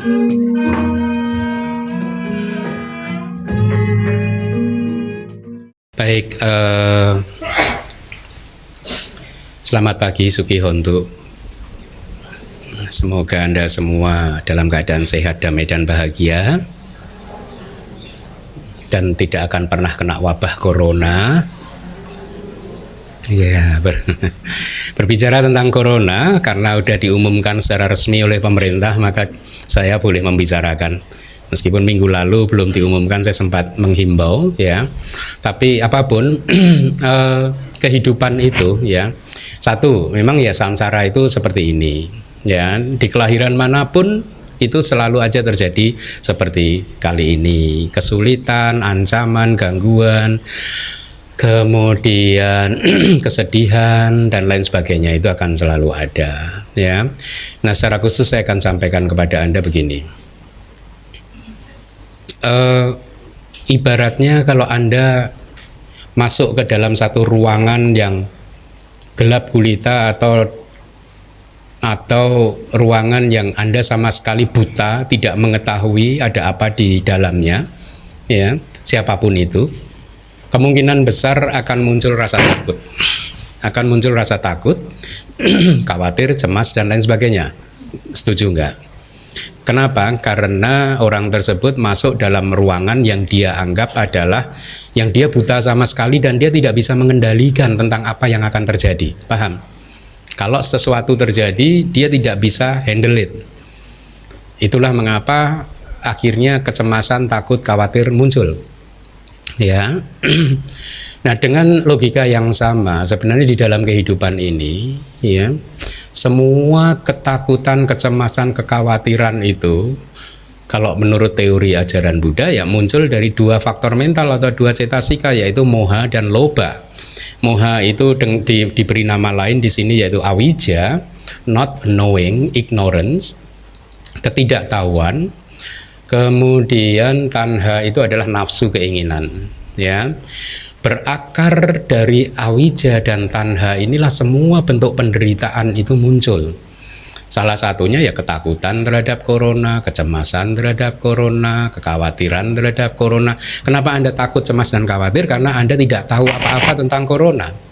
Baik, selamat pagi Sukihontu. Semoga Anda semua dalam keadaan sehat, damai dan bahagia, dan tidak akan pernah kena wabah corona. Ya, berbicara tentang corona, karena sudah diumumkan secara resmi oleh pemerintah, maka saya boleh membicarakan. Meskipun minggu lalu belum diumumkan, saya sempat menghimbau, ya. Tapi apapun kehidupan itu, ya. Satu, memang ya samsara itu seperti ini, ya. Di kelahiran manapun itu selalu aja terjadi seperti kali ini, kesulitan, ancaman, gangguan, kemudian kesedihan dan lain sebagainya itu akan selalu ada, ya. Nah, secara khusus saya akan sampaikan kepada Anda begini. Ibaratnya kalau Anda masuk ke dalam satu ruangan yang gelap gulita atau ruangan yang Anda sama sekali buta, tidak mengetahui ada apa di dalamnya, ya, siapapun itu, kemungkinan besar akan muncul rasa takut, khawatir, cemas dan lain sebagainya. Setuju enggak? Kenapa? Karena orang tersebut masuk dalam ruangan yang dia anggap adalah yang dia buta sama sekali dan dia tidak bisa mengendalikan tentang apa yang akan terjadi. Paham? Kalau sesuatu terjadi, dia tidak bisa handle it. Itulah mengapa akhirnya kecemasan, takut, khawatir muncul. Ya. Nah, dengan logika yang sama, sebenarnya di dalam kehidupan ini, ya, semua ketakutan, kecemasan, kekhawatiran itu, kalau menurut teori ajaran Buddha, ya muncul dari dua faktor mental atau dua cetasika, yaitu moha dan lobha. Moha itu diberi nama lain di sini yaitu awija, not knowing, ignorance, ketidaktahuan. Kemudian tanha itu adalah nafsu, keinginan, ya. Berakar dari awija dan tanha inilah semua bentuk penderitaan itu muncul. Salah satunya ya ketakutan terhadap corona, kecemasan terhadap corona, kekhawatiran terhadap corona. Kenapa Anda takut, cemas dan khawatir? Karena Anda tidak tahu apa-apa tentang corona.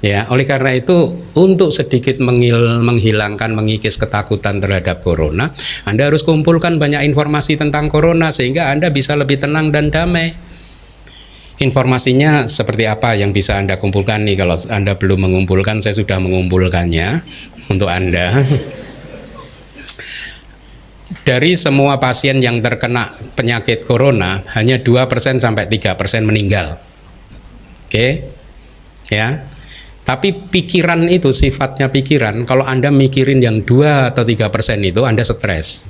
Ya, oleh karena itu untuk sedikit menghilangkan, mengikis ketakutan terhadap corona, Anda harus kumpulkan banyak informasi tentang corona sehingga Anda bisa lebih tenang dan damai. Informasinya seperti apa yang bisa Anda kumpulkan nih? Kalau Anda belum mengumpulkan, saya sudah mengumpulkannya untuk Anda. Dari semua pasien yang terkena penyakit corona, hanya 2% sampai 3% meninggal. Oke? Ya. Tapi pikiran itu, sifatnya pikiran, kalau Anda mikirin yang 2 atau 3% itu, Anda stres.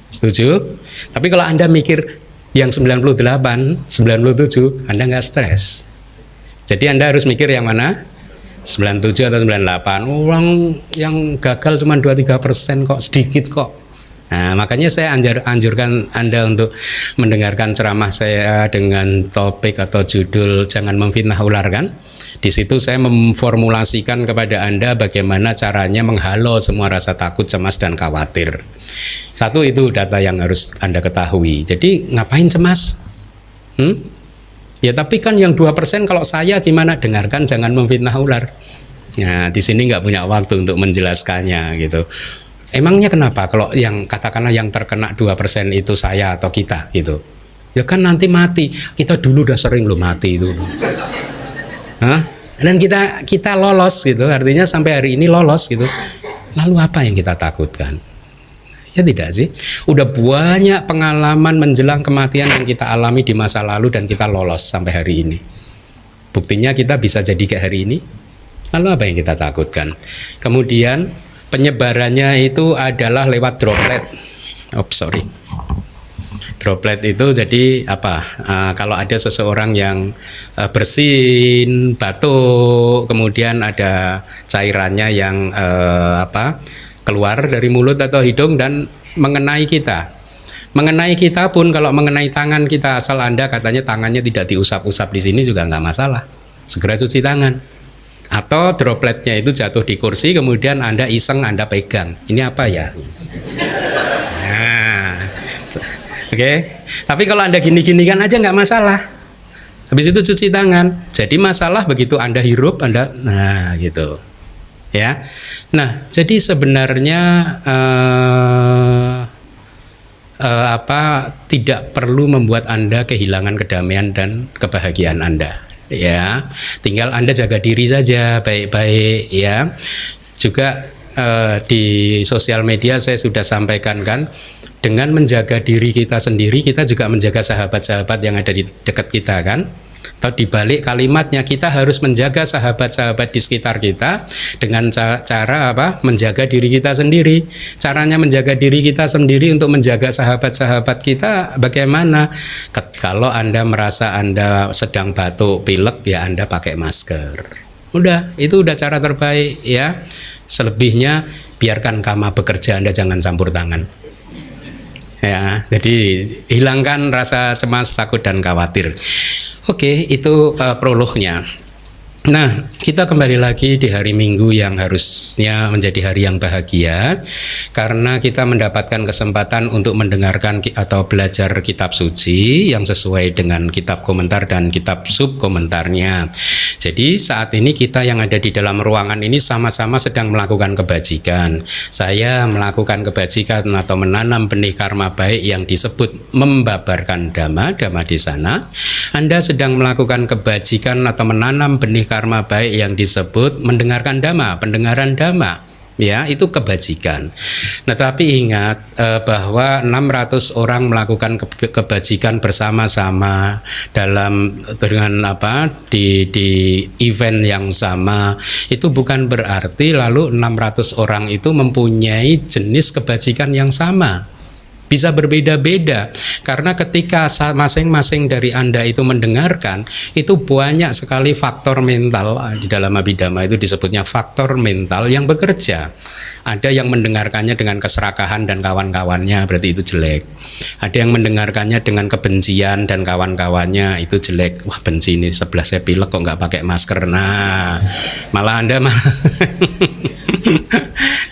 Setuju? Tapi kalau Anda mikir yang 98, 97, Anda nggak stres. Jadi Anda harus mikir yang mana? 97 atau 98. Orang yang gagal cuma 2-3% kok, sedikit kok. Nah, makanya saya anjurkan Anda untuk mendengarkan ceramah saya dengan topik atau judul Jangan Memfitnah Ular, kan? Di situ saya memformulasikan kepada Anda bagaimana caranya menghalau semua rasa takut, cemas, dan khawatir. Satu, itu data yang harus Anda ketahui. Jadi ngapain cemas? Ya tapi kan yang 2% kalau saya gimana? Dengarkan Jangan Memfitnah Ular. Nah, di sini nggak punya waktu untuk menjelaskannya gitu. Emangnya kenapa kalau yang katakanlah yang terkena 2% itu saya atau kita gitu? Ya kan nanti mati. Kita dulu udah sering loh mati itu. Hah? Dan kita lolos gitu. Artinya sampai hari ini lolos gitu. Lalu apa yang kita takutkan? Ya tidak sih. Udah banyak pengalaman menjelang kematian yang kita alami di masa lalu dan kita lolos sampai hari ini. Buktinya kita bisa jadi kayak hari ini. Lalu apa yang kita takutkan? Kemudian penyebarannya itu adalah lewat droplet. Droplet itu jadi apa? Kalau ada seseorang yang bersin, batuk, kemudian ada cairannya yang keluar dari mulut atau hidung dan mengenai kita. Mengenai kita pun, kalau mengenai tangan kita, asal Anda katanya tangannya tidak diusap-usap di sini juga nggak masalah. Segera cuci tangan. Atau dropletnya itu jatuh di kursi, kemudian Anda iseng, Anda pegang. Ini apa ya? Nah, oke. Tapi kalau Anda gini-gini kan aja nggak masalah. Habis itu cuci tangan. Jadi masalah begitu Anda hirup, Anda, nah gitu. Ya. Nah, jadi sebenarnya tidak perlu membuat Anda kehilangan kedamaian dan kebahagiaan Anda. Ya, tinggal Anda jaga diri saja baik-baik ya. Juga di sosial media saya sudah sampaikan kan, dengan menjaga diri kita sendiri kita juga menjaga sahabat-sahabat yang ada di dekat kita kan. Atau dibalik kalimatnya, kita harus menjaga sahabat-sahabat di sekitar kita dengan cara apa? Menjaga diri kita sendiri. Caranya menjaga diri kita sendiri untuk menjaga sahabat-sahabat kita bagaimana? Kalau Anda merasa Anda sedang batuk, pilek, ya Anda pakai masker. Udah, itu udah cara terbaik ya. Selebihnya biarkan karma bekerja, Anda jangan campur tangan. Ya, jadi hilangkan rasa cemas, takut dan khawatir. Oke, itu prolognya. Nah, kita kembali lagi di hari Minggu yang harusnya menjadi hari yang bahagia karena kita mendapatkan kesempatan untuk mendengarkan atau belajar kitab suci yang sesuai dengan kitab komentar dan kitab sub komentarnya. Jadi saat ini kita yang ada di dalam ruangan ini sama-sama sedang melakukan kebajikan. Saya melakukan kebajikan atau menanam benih karma baik yang disebut membabarkan dhamma di sana. Anda sedang melakukan kebajikan atau menanam benih karma baik yang disebut mendengarkan dhamma, pendengaran dhamma. Ya, itu kebajikan. Nah, tapi ingat bahwa 600 orang melakukan kebajikan bersama-sama dengan di event yang sama, itu bukan berarti lalu 600 orang itu mempunyai jenis kebajikan yang sama. Bisa berbeda-beda karena ketika masing-masing dari Anda itu mendengarkan, itu banyak sekali faktor mental. Di dalam Abhidhamma itu disebutnya faktor mental yang bekerja. Ada yang mendengarkannya dengan keserakahan dan kawan-kawannya, berarti itu jelek. Ada yang mendengarkannya dengan kebencian dan kawan-kawannya, itu jelek. Wah, benci ini, sebelah saya pilek kok nggak pakai masker. Nah, malah Anda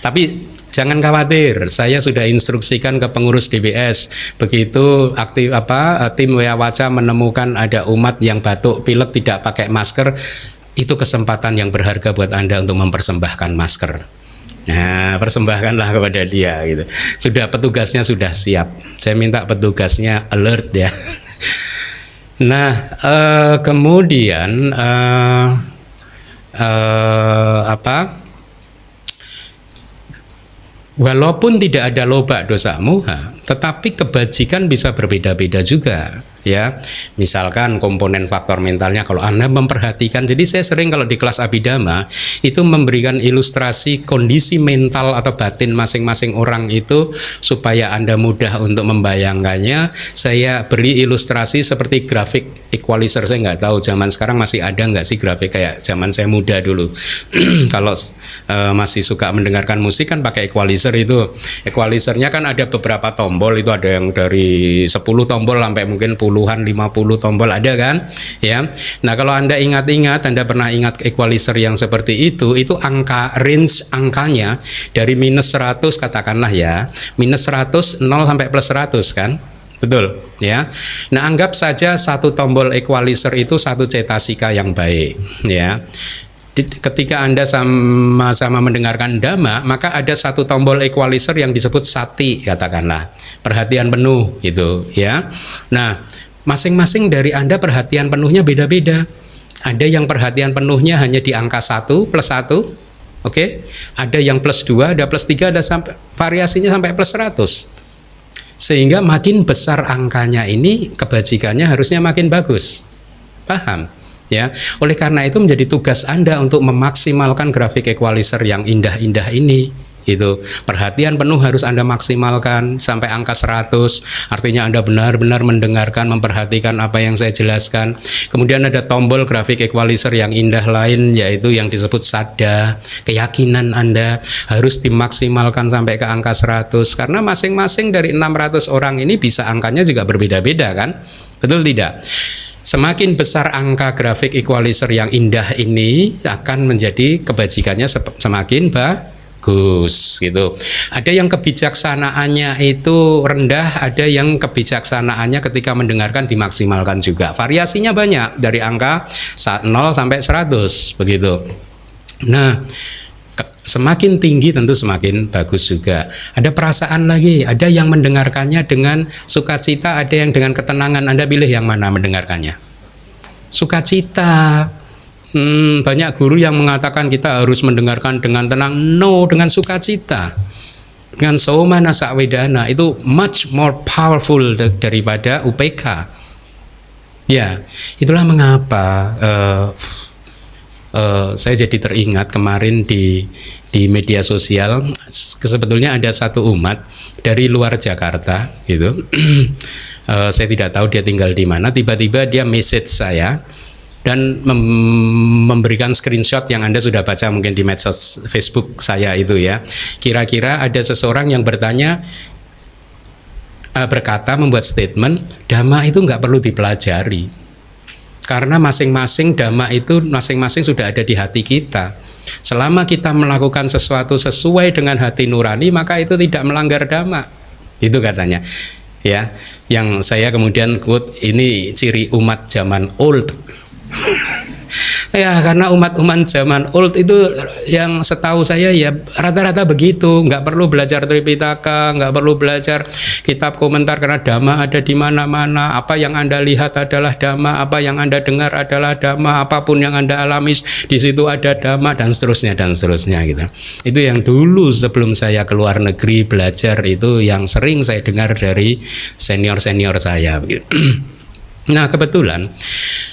tapi jangan khawatir, saya sudah instruksikan ke pengurus DBS. Begitu tim Weawaca menemukan ada umat yang batuk pilek tidak pakai masker, itu kesempatan yang berharga buat Anda untuk mempersembahkan masker. Nah, persembahkanlah kepada dia gitu. Sudah, petugasnya sudah siap. Saya minta petugasnya alert ya. Nah, kemudian walaupun tidak ada loba dosa muha, tetapi kebajikan bisa berbeda-beda juga. Ya, misalkan komponen faktor mentalnya kalau Anda memperhatikan, jadi saya sering kalau di kelas Abhidhamma itu memberikan ilustrasi kondisi mental atau batin masing-masing orang itu supaya Anda mudah untuk membayangkannya. Saya beri ilustrasi seperti grafik equalizer. Saya nggak tahu zaman sekarang masih ada nggak sih grafik kayak zaman saya muda dulu. Kalau masih suka mendengarkan musik kan pakai equalizer itu. Equalizernya kan ada beberapa tombol, itu ada yang dari 10 tombol sampai mungkin puluhan, 50 tombol ada kan ya. Nah, kalau Anda ingat-ingat, Anda pernah ingat equalizer yang seperti itu angka range angkanya dari minus 100 katakanlah ya, minus 100, 0 sampai plus 100 kan, betul ya. Nah, anggap saja satu tombol equalizer itu satu cetasika yang baik ya. Ketika Anda sama-sama mendengarkan dhamma, maka ada satu tombol equalizer yang disebut sati katakanlah, perhatian penuh gitu ya. Nah, masing-masing dari Anda perhatian penuhnya beda-beda. Ada yang perhatian penuhnya hanya di angka 1 plus 1, oke? Ada yang plus 2, ada plus 3, ada sampai variasinya sampai plus 100. Sehingga makin besar angkanya ini, kebajikannya harusnya makin bagus. Paham? Ya, oleh karena itu menjadi tugas Anda untuk memaksimalkan grafik equalizer yang indah-indah ini. Itu perhatian penuh harus Anda maksimalkan sampai angka 100. Artinya Anda benar-benar mendengarkan, memperhatikan apa yang saya jelaskan. Kemudian ada tombol grafik equalizer yang indah lain, yaitu yang disebut sadda. Keyakinan Anda harus dimaksimalkan sampai ke angka 100. Karena masing-masing dari 600 orang ini bisa angkanya juga berbeda-beda kan? Betul tidak? Semakin besar angka grafik equalizer yang indah ini akan menjadi kebajikannya semakin bagus gitu. Ada yang kebijaksanaannya itu rendah, ada yang kebijaksanaannya ketika mendengarkan dimaksimalkan juga. Variasinya banyak dari angka 0 sampai 100 begitu. Nah, semakin tinggi tentu semakin bagus juga. Ada perasaan lagi, ada yang mendengarkannya dengan sukacita, ada yang dengan ketenangan. Anda pilih yang mana mendengarkannya? Sukacita. Banyak guru yang mengatakan kita harus mendengarkan dengan tenang. No, dengan sukacita. Dengan somana sakwedana itu much more powerful daripada UPK. Ya, itulah mengapa saya jadi teringat kemarin di media sosial, sebetulnya ada satu umat dari luar Jakarta gitu. Saya tidak tahu dia tinggal di mana, tiba-tiba dia message saya dan memberikan screenshot yang Anda sudah baca mungkin di medsos Facebook saya itu ya. Kira-kira ada seseorang yang bertanya, berkata, membuat statement, dhamma itu nggak perlu dipelajari karena masing-masing dhamma itu masing-masing sudah ada di hati kita. Selama kita melakukan sesuatu sesuai dengan hati nurani, maka itu tidak melanggar dhamma. Itu katanya. Ya, yang saya kemudian quote, ini ciri umat zaman old. Ya, karena umat-umat zaman old itu yang setahu saya ya rata-rata begitu, nggak perlu belajar Tripitaka, nggak perlu belajar kitab komentar karena dhamma ada di mana-mana. Apa yang Anda lihat adalah dhamma, apa yang Anda dengar adalah dhamma, apapun yang Anda alami di situ ada dhamma, dan seterusnya gitu. Itu yang dulu sebelum saya keluar negeri belajar, itu yang sering saya dengar dari senior-senior saya. Nah, kebetulan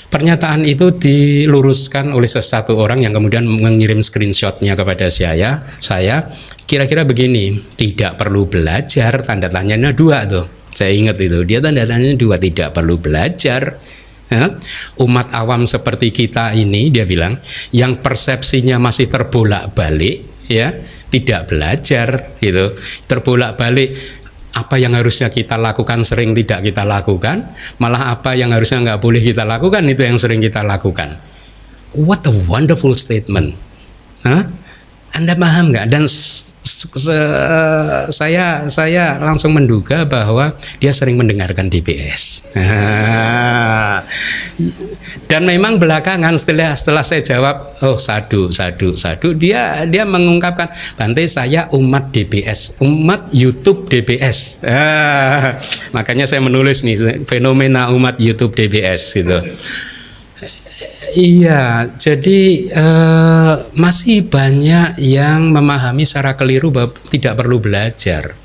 pernyataan itu diluruskan oleh sesatu orang yang kemudian mengirim screenshotnya kepada saya. Kira-kira begini, tidak perlu belajar, tanda tanyanya 2 tuh. Saya ingat itu, dia tanda tanyanya 2, tidak perlu belajar. Ya, umat awam seperti kita ini, dia bilang, yang persepsinya masih terbolak-balik, ya, tidak belajar, gitu, terbolak-balik. Apa yang harusnya kita lakukan sering tidak kita lakukan, malah apa yang harusnya nggak boleh kita lakukan itu yang sering kita lakukan. What a wonderful statement. Anda paham nggak? Dan saya langsung menduga bahwa dia sering mendengarkan DBS. Dan memang belakangan setelah saya jawab, oh sadu, dia mengungkapkan, Bante, saya umat DBS, umat YouTube DBS. Makanya saya menulis nih, fenomena umat YouTube DBS gitu. Iya, jadi masih banyak yang memahami secara keliru bahwa tidak perlu belajar.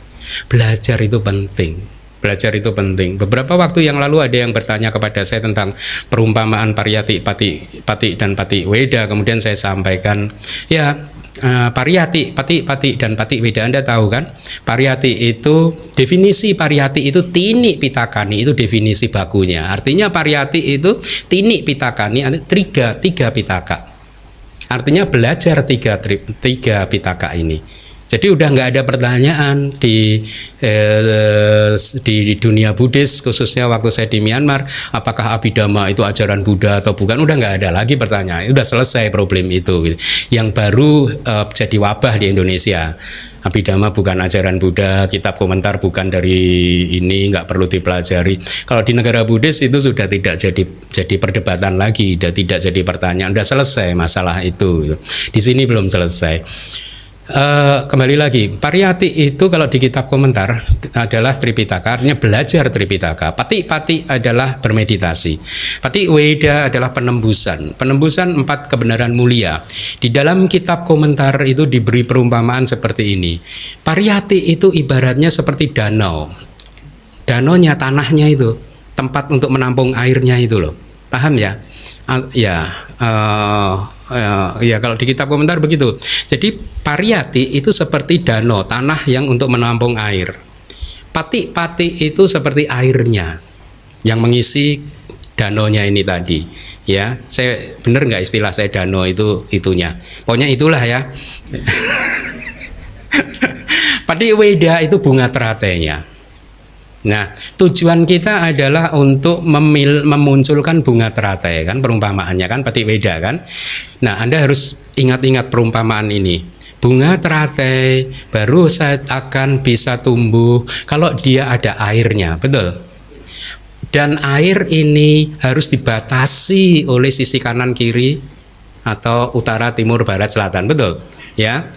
Belajar itu penting. Belajar itu penting. Beberapa waktu yang lalu ada yang bertanya kepada saya tentang perumpamaan pariyati, pati dan pati weda. Kemudian saya sampaikan, ya, pariyati, pati dan pati weda, Anda tahu kan? Pariyati itu, definisi pariyati itu tini pitakani, itu definisi bakunya. Artinya pariyati itu tini pitakani, tiga pitaka. Artinya belajar tiga pitaka ini. Jadi udah nggak ada pertanyaan di dunia Buddhis, khususnya waktu saya di Myanmar, apakah Abhidhamma itu ajaran Buddha atau bukan, udah nggak ada lagi pertanyaan, udah selesai problem itu. Yang baru jadi wabah di Indonesia, Abhidhamma bukan ajaran Buddha, kitab komentar bukan dari ini, nggak perlu dipelajari. Kalau di negara Buddhis itu sudah tidak jadi perdebatan lagi, sudah tidak jadi pertanyaan, udah selesai masalah itu. Di sini belum selesai. Kembali lagi, pariyati itu kalau di kitab komentar adalah Tripitaka, artinya belajar Tripitaka. Pati adalah bermeditasi. Pati weda adalah penembusan 4 kebenaran mulia. Di dalam kitab komentar itu diberi perumpamaan seperti ini. Pariyati itu ibaratnya seperti danau. Danaunya, tanahnya itu, tempat untuk menampung airnya itu loh. Paham ya? Ya, kalau di kitab komentar begitu. Jadi pariyati itu seperti danau, tanah yang untuk menampung air. Pati itu seperti airnya yang mengisi danaunya ini tadi. Ya, saya benar nggak istilah saya danau itunya? Pokoknya itulah ya. Pati weda itu bunga teratenya. Nah, tujuan kita adalah untuk memunculkan bunga teratai, kan perumpamaannya kan petik weda kan. Nah, Anda harus ingat-ingat perumpamaan ini. Bunga teratai baru akan bisa tumbuh kalau dia ada airnya, betul? Dan air ini harus dibatasi oleh sisi kanan kiri atau utara, timur, barat, selatan, betul? Ya.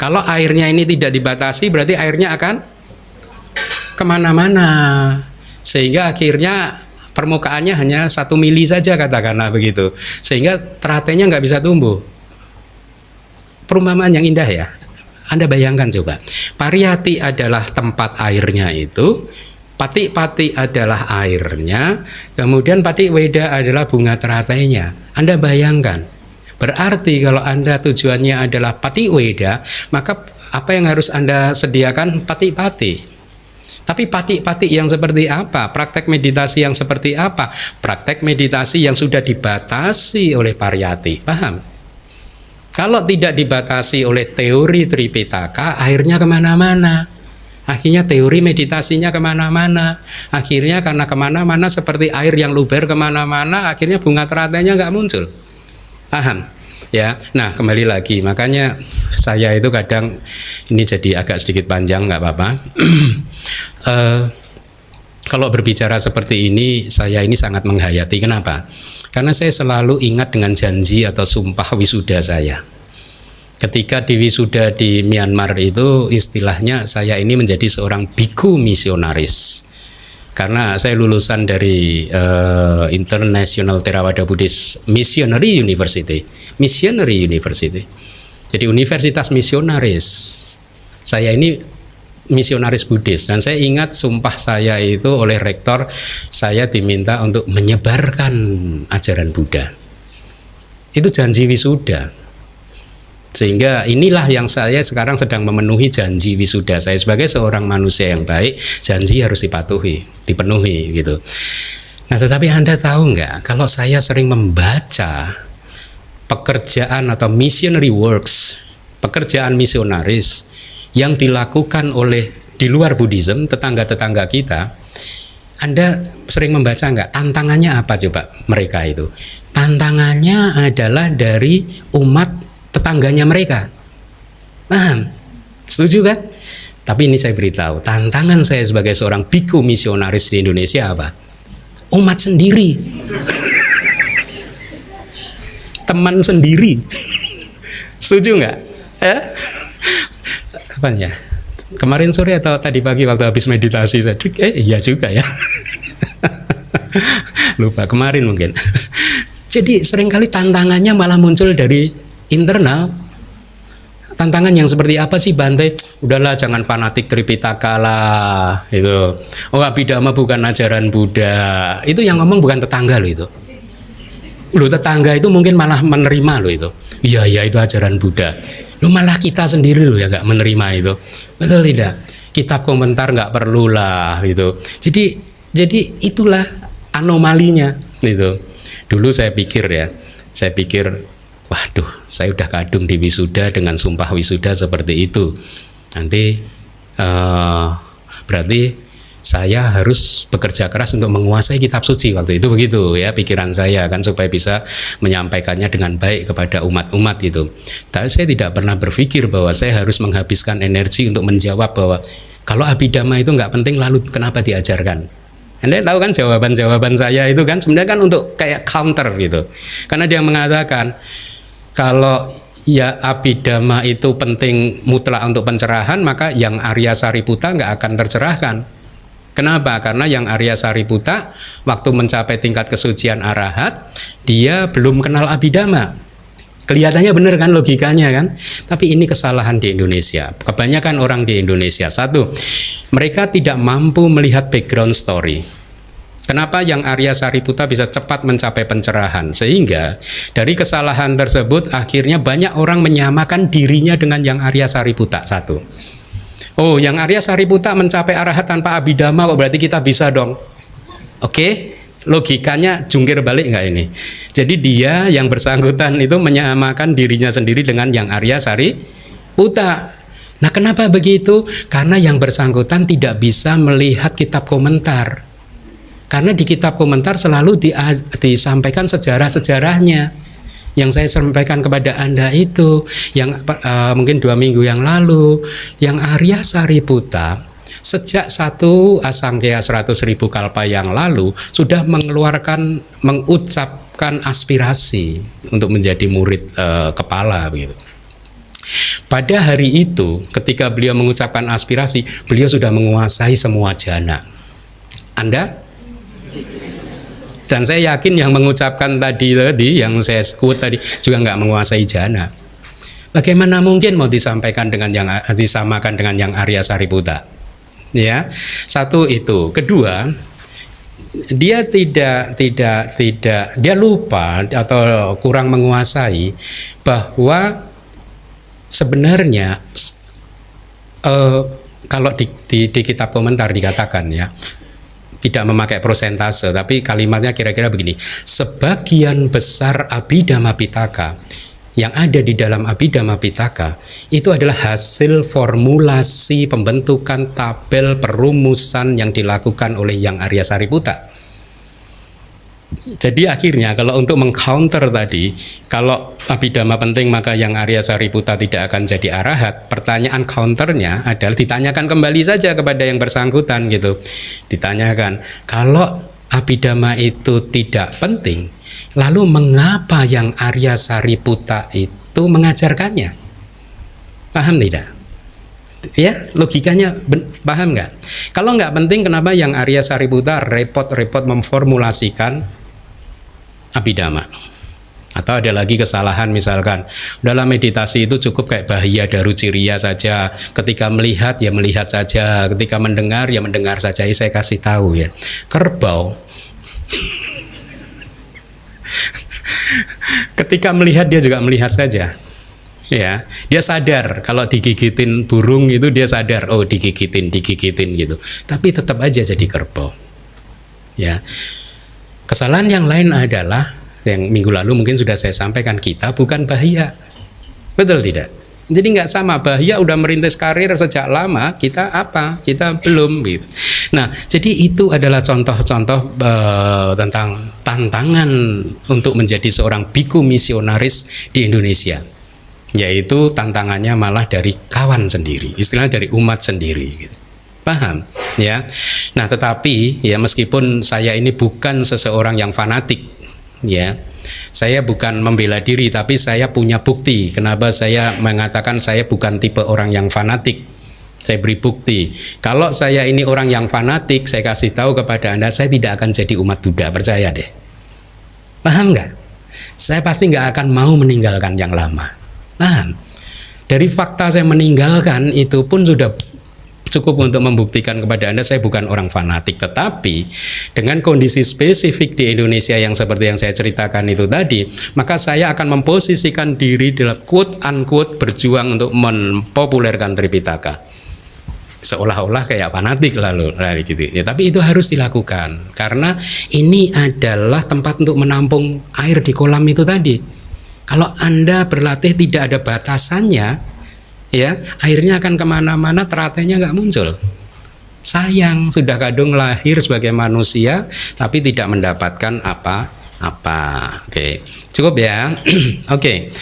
Kalau airnya ini tidak dibatasi, berarti airnya akan kemana-mana, sehingga akhirnya permukaannya hanya 1 mili saja katakanlah begitu, sehingga teratainya nggak bisa tumbuh. Perumpamaan yang indah ya. Anda bayangkan coba, Pariyati adalah tempat airnya itu, Pati-pati adalah airnya, kemudian Patik Weda adalah bunga teratainya. Anda bayangkan, berarti kalau Anda tujuannya adalah Patik Weda, maka apa yang harus Anda sediakan? Pati-pati. Tapi patik-patik yang seperti apa? Praktek meditasi yang seperti apa? Praktek meditasi yang sudah dibatasi oleh Pariyati. Paham? Kalau tidak dibatasi oleh teori Tripitaka, akhirnya kemana-mana. Akhirnya teori meditasinya kemana-mana. Akhirnya karena kemana-mana seperti air yang luber kemana-mana, akhirnya bunga teratainya nggak muncul. Paham? Ya, nah kembali lagi, makanya saya itu kadang ini jadi agak sedikit panjang, nggak apa-apa. Kalau berbicara seperti ini, saya ini sangat menghayati. Kenapa? Karena saya selalu ingat dengan janji atau sumpah wisuda saya. Ketika di wisuda di Myanmar itu, istilahnya saya ini menjadi seorang biku misionaris. Karena saya lulusan dari International Theravada Buddhist Missionary University. Jadi universitas misionaris. Saya ini misionaris Buddhis, dan saya ingat sumpah saya itu oleh rektor, saya diminta untuk menyebarkan ajaran Buddha. Itu janji wisuda. Sehingga inilah yang saya sekarang sedang memenuhi janji wisuda saya sebagai seorang manusia yang baik. Janji harus dipenuhi gitu. Nah, tetapi Anda tahu nggak, kalau saya sering membaca pekerjaan atau missionary works, pekerjaan misionaris yang dilakukan oleh di luar Buddhism, tetangga-tetangga kita, Anda sering membaca nggak? Tantangannya apa coba mereka itu? Tantangannya adalah dari umat tetangganya mereka. Paham? Setuju kan? Tapi ini saya beritahu, tantangan saya sebagai seorang biku misionaris di Indonesia apa? Umat sendiri. Teman sendiri. Setuju nggak? Kapan ya? Kemarin sore atau tadi pagi waktu habis meditasi saya iya juga ya. Lupa, kemarin mungkin. Jadi seringkali tantangannya malah muncul dari internal. Tantangan yang seperti apa sih, Bante? Udahlah, jangan fanatik Tripitaka lah itu. Oh, Abhidhamma bukan ajaran Buddha. Itu yang ngomong bukan tetangga lo itu. Lo tetangga itu mungkin malah menerima lo itu. Iya itu ajaran Buddha. Lo malah kita sendiri lo yang nggak menerima itu. Betul tidak? Kitab komentar nggak perlu lah gitu. Jadi itulah anomalinya gitu. Dulu saya pikir, waduh, saya udah kadung di wisuda dengan sumpah wisuda seperti itu. Nanti berarti saya harus bekerja keras untuk menguasai kitab suci, waktu itu begitu ya pikiran saya kan, supaya bisa menyampaikannya dengan baik kepada umat-umat gitu. Tapi saya tidak pernah berpikir bahwa saya harus menghabiskan energi untuk menjawab bahwa kalau Abhidhamma itu nggak penting, lalu kenapa diajarkan? Anda tahu kan jawaban-jawaban saya itu kan sebenarnya kan untuk kayak counter gitu. Karena dia mengatakan kalau ya Abhidhamma itu penting mutlak untuk pencerahan, maka yang Arya Sariputta nggak akan tercerahkan. Kenapa? Karena yang Arya Sariputta waktu mencapai tingkat kesucian arahat, dia belum kenal Abhidhamma. Kelihatannya benar kan logikanya kan? Tapi ini kesalahan di Indonesia. Kebanyakan orang di Indonesia, satu, mereka tidak mampu melihat background story. Kenapa yang Arya Sariputta bisa cepat mencapai pencerahan? Sehingga dari kesalahan tersebut akhirnya banyak orang menyamakan dirinya dengan yang Arya Sariputta. Satu, oh yang Arya Sariputta mencapai arahat tanpa Abhidhamma, kok berarti kita bisa dong? Oke, logikanya jungkir balik nggak ini? Jadi dia yang bersangkutan itu menyamakan dirinya sendiri dengan yang Arya Sariputta. Nah, kenapa begitu? Karena yang bersangkutan tidak bisa melihat kitab komentar. Karena di kitab komentar selalu disampaikan sejarah-sejarahnya. Yang saya sampaikan kepada Anda itu, yang mungkin 2 minggu yang lalu, yang Arya Sariputa sejak 1 Asangkaya 100.000 kalpa yang lalu sudah mengucapkan aspirasi untuk menjadi murid kepala begitu. Pada hari itu, ketika beliau mengucapkan aspirasi, beliau sudah menguasai semua jana. Anda? Dan saya yakin yang mengucapkan tadi yang saya quote tadi juga nggak menguasai jana. Bagaimana mungkin mau disampaikan dengan yang disamakan dengan yang Arya Sariputa? Ya, satu itu. Kedua, dia tidak dia lupa atau kurang menguasai bahwa sebenarnya kalau di kitab komentar dikatakan ya, tidak memakai prosentase, tapi kalimatnya kira-kira begini: sebagian besar Abhidhamma Pitaka yang ada di dalam Abhidhamma Pitaka itu adalah hasil formulasi pembentukan tabel perumusan yang dilakukan oleh Yang Arya Sariputa. Jadi akhirnya kalau untuk mengcounter tadi, kalau Abhidhamma penting maka Yang Arya Sariputa tidak akan jadi arahat, pertanyaan counternya adalah ditanyakan kembali saja kepada yang bersangkutan gitu. Ditanyakan, kalau Abhidhamma itu tidak penting, lalu mengapa Yang Arya Sariputa itu mengajarkannya? Paham tidak? Ya, logikanya paham nggak? Kalau nggak penting, kenapa Yang Arya Sariputa repot-repot memformulasikan Abhidhamma? Atau ada lagi kesalahan, misalkan dalam meditasi itu cukup kayak Bahya Daruciriya saja, ketika melihat ya melihat saja, ketika mendengar ya mendengar saja. Saya kasih tahu ya, kerbau ketika melihat dia juga melihat saja. Ya, dia sadar kalau digigitin burung itu, dia sadar oh digigitin gitu. Tapi tetap aja jadi kerbau. Ya. Kesalahan yang lain adalah yang minggu lalu mungkin sudah saya sampaikan, kita bukan Bahya. Betul tidak? Jadi nggak sama, Bahya udah merintis karir sejak lama, kita apa? Kita belum gitu. Nah, jadi itu adalah contoh-contoh tentang tantangan untuk menjadi seorang biku misionaris di Indonesia. Yaitu tantangannya malah dari kawan sendiri, istilahnya dari umat sendiri gitu. Paham? Ya. Nah, tetapi ya meskipun saya ini bukan seseorang yang fanatik, ya. Saya bukan membela diri, tapi saya punya bukti. Kenapa saya mengatakan saya bukan tipe orang yang fanatik? Saya beri bukti. Kalau saya ini orang yang fanatik, saya kasih tahu kepada Anda, saya tidak akan jadi umat Buddha, percaya deh. Paham nggak? Saya pasti nggak akan mau meninggalkan yang lama. Paham? Dari fakta saya meninggalkan itu pun sudah cukup untuk membuktikan kepada Anda saya bukan orang fanatik. Tetapi dengan kondisi spesifik di Indonesia yang seperti yang saya ceritakan itu tadi, maka saya akan memposisikan diri dalam quote unquote berjuang untuk mempopulerkan Tripitaka, seolah-olah kayak fanatik lalu gitu ya. Tapi itu harus dilakukan karena ini adalah tempat untuk menampung air di kolam itu tadi. Kalau Anda berlatih tidak ada batasannya, ya airnya akan kemana-mana, teratainya nggak muncul. Sayang, sudah kadung lahir sebagai manusia tapi tidak mendapatkan apa-apa. Oke, cukup ya. Oke.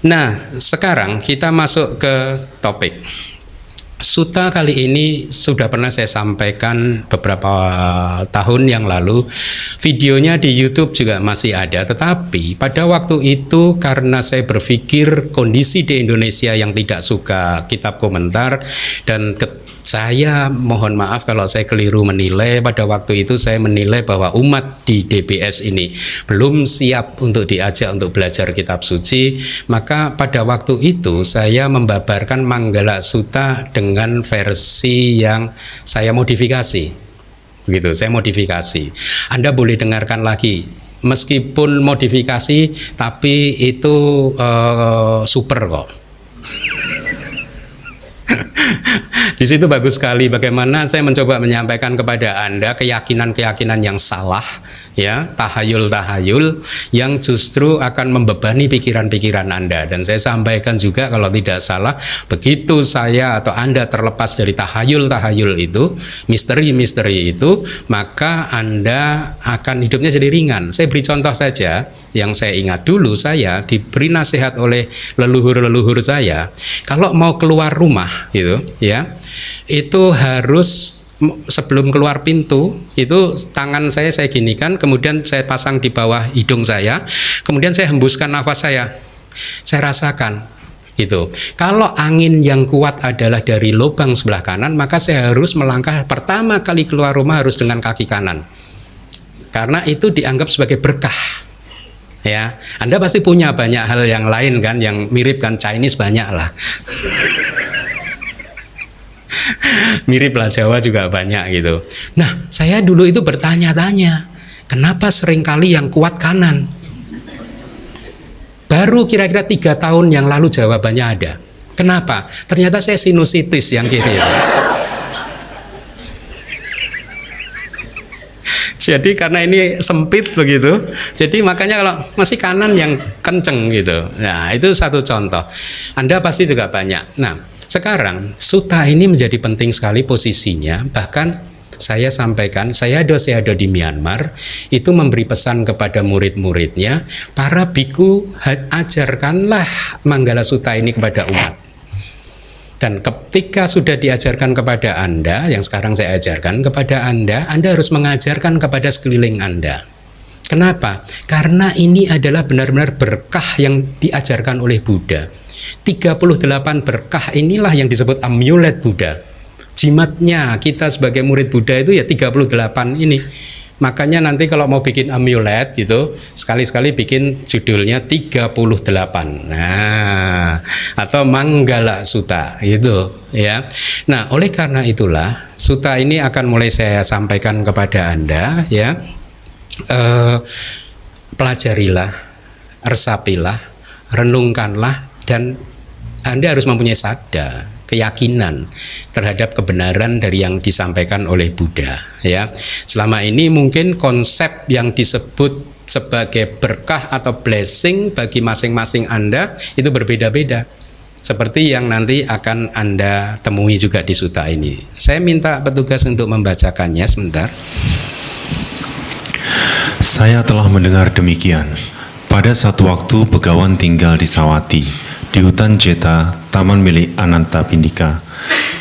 Nah, sekarang kita masuk ke topik. Sutta kali ini sudah pernah saya sampaikan beberapa tahun yang lalu. Videonya di YouTube juga masih ada, tetapi pada waktu itu karena saya berpikir kondisi di Indonesia yang tidak suka kitab komentar, dan saya mohon maaf kalau saya keliru menilai. Pada waktu itu saya menilai bahwa umat di DBS ini belum siap untuk diajak untuk belajar kitab suci. Maka pada waktu itu saya membabarkan Manggala Sutta dengan versi yang saya modifikasi. Begitu, saya modifikasi. Anda boleh dengarkan lagi. Meskipun modifikasi, tapi itu super kok. Di situ bagus sekali bagaimana saya mencoba menyampaikan kepada Anda keyakinan-keyakinan yang salah, ya, tahayul-tahayul yang justru akan membebani pikiran-pikiran Anda. Dan saya sampaikan juga kalau tidak salah, begitu saya atau Anda terlepas dari tahayul-tahayul itu, misteri-misteri itu, maka Anda akan hidupnya jadi ringan. Saya beri contoh saja. Yang saya ingat dulu, saya diberi nasihat oleh leluhur-leluhur saya, kalau mau keluar rumah gitu ya, itu harus sebelum keluar pintu itu tangan saya ginikan, kemudian saya pasang di bawah hidung saya, kemudian saya hembuskan nafas saya rasakan gitu. Kalau angin yang kuat adalah dari lubang sebelah kanan, maka saya harus melangkah pertama kali keluar rumah harus dengan kaki kanan, karena itu dianggap sebagai berkah. Ya, Anda pasti punya banyak hal yang lain kan, yang mirip kan, Chinese banyak lah. Mirip lah, Jawa juga banyak gitu. Nah, saya dulu itu bertanya-tanya, kenapa seringkali yang kuat kanan? Baru kira-kira 3 tahun yang lalu jawabannya ada. Kenapa? Ternyata saya sinusitis yang kiri. Jadi karena ini sempit begitu, jadi makanya kalau masih kanan yang kenceng gitu. Nah, itu satu contoh. Anda pasti juga banyak. Nah, sekarang sutta ini menjadi penting sekali posisinya. Bahkan saya sampaikan, saya ada di Myanmar, itu memberi pesan kepada murid-muridnya, para biku ajarkanlah Manggala Sutta ini kepada umat. Dan ketika sudah diajarkan kepada Anda, yang sekarang saya ajarkan kepada Anda harus mengajarkan kepada sekeliling Anda. Kenapa? Karena ini adalah benar-benar berkah yang diajarkan oleh Buddha. 38 berkah inilah yang disebut amulet Buddha. Jimatnya kita sebagai murid Buddha itu ya 38 ini. Makanya nanti kalau mau bikin amulet gitu, sekali-sekali bikin judulnya 38. Nah, atau Manggala Sutta gitu ya. Nah, oleh karena itulah sutta ini akan mulai saya sampaikan kepada Anda ya. Pelajarilah, resapilah, renungkanlah, dan Anda harus mempunyai sadar, keyakinan terhadap kebenaran dari yang disampaikan oleh Buddha ya. Selama ini mungkin konsep yang disebut sebagai berkah atau blessing bagi masing-masing Anda itu berbeda-beda, seperti yang nanti akan Anda temui juga di sutta ini. Saya minta petugas untuk membacakannya sebentar. Saya telah mendengar demikian. Pada satu waktu Begawan tinggal di Sawati, di hutan Jeta, taman milik Anantapindika.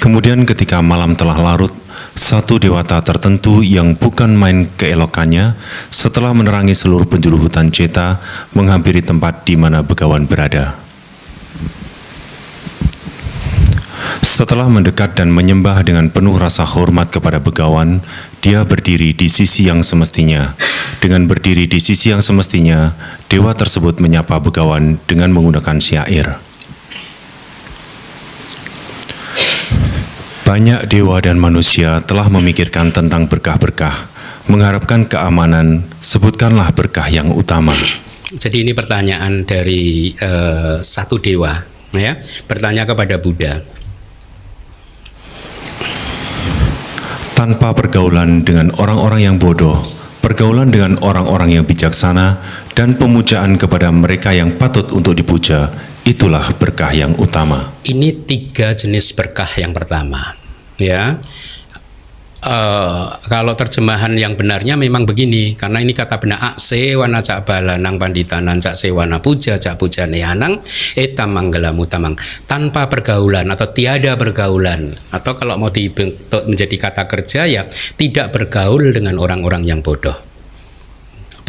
Kemudian ketika malam telah larut, satu dewata tertentu yang bukan main keelokannya, setelah menerangi seluruh penjuru hutan Jeta, menghampiri tempat di mana Begawan berada. Setelah mendekat dan menyembah dengan penuh rasa hormat kepada Begawan, dia berdiri di sisi yang semestinya. Dengan berdiri di sisi yang semestinya, dewa tersebut menyapa Begawan dengan menggunakan syair. Banyak dewa dan manusia telah memikirkan tentang berkah-berkah, mengharapkan keamanan, sebutkanlah berkah yang utama. Jadi ini pertanyaan dari satu dewa ya, bertanya kepada Buddha. Tanpa pergaulan dengan orang-orang yang bodoh, pergaulan dengan orang-orang yang bijaksana, dan pemujaan kepada mereka yang patut untuk dipuja, itulah berkah yang utama. Ini 3 jenis berkah yang pertama ya. Kalau terjemahan yang benarnya memang begini, karena ini kata benar akse wana cak balanang panditanan cak sewana puja cak puja neanang etam manggala mutamang, tanpa pergaulan atau tiada pergaulan, atau kalau mau dibentuk menjadi kata kerja ya tidak bergaul dengan orang-orang yang bodoh,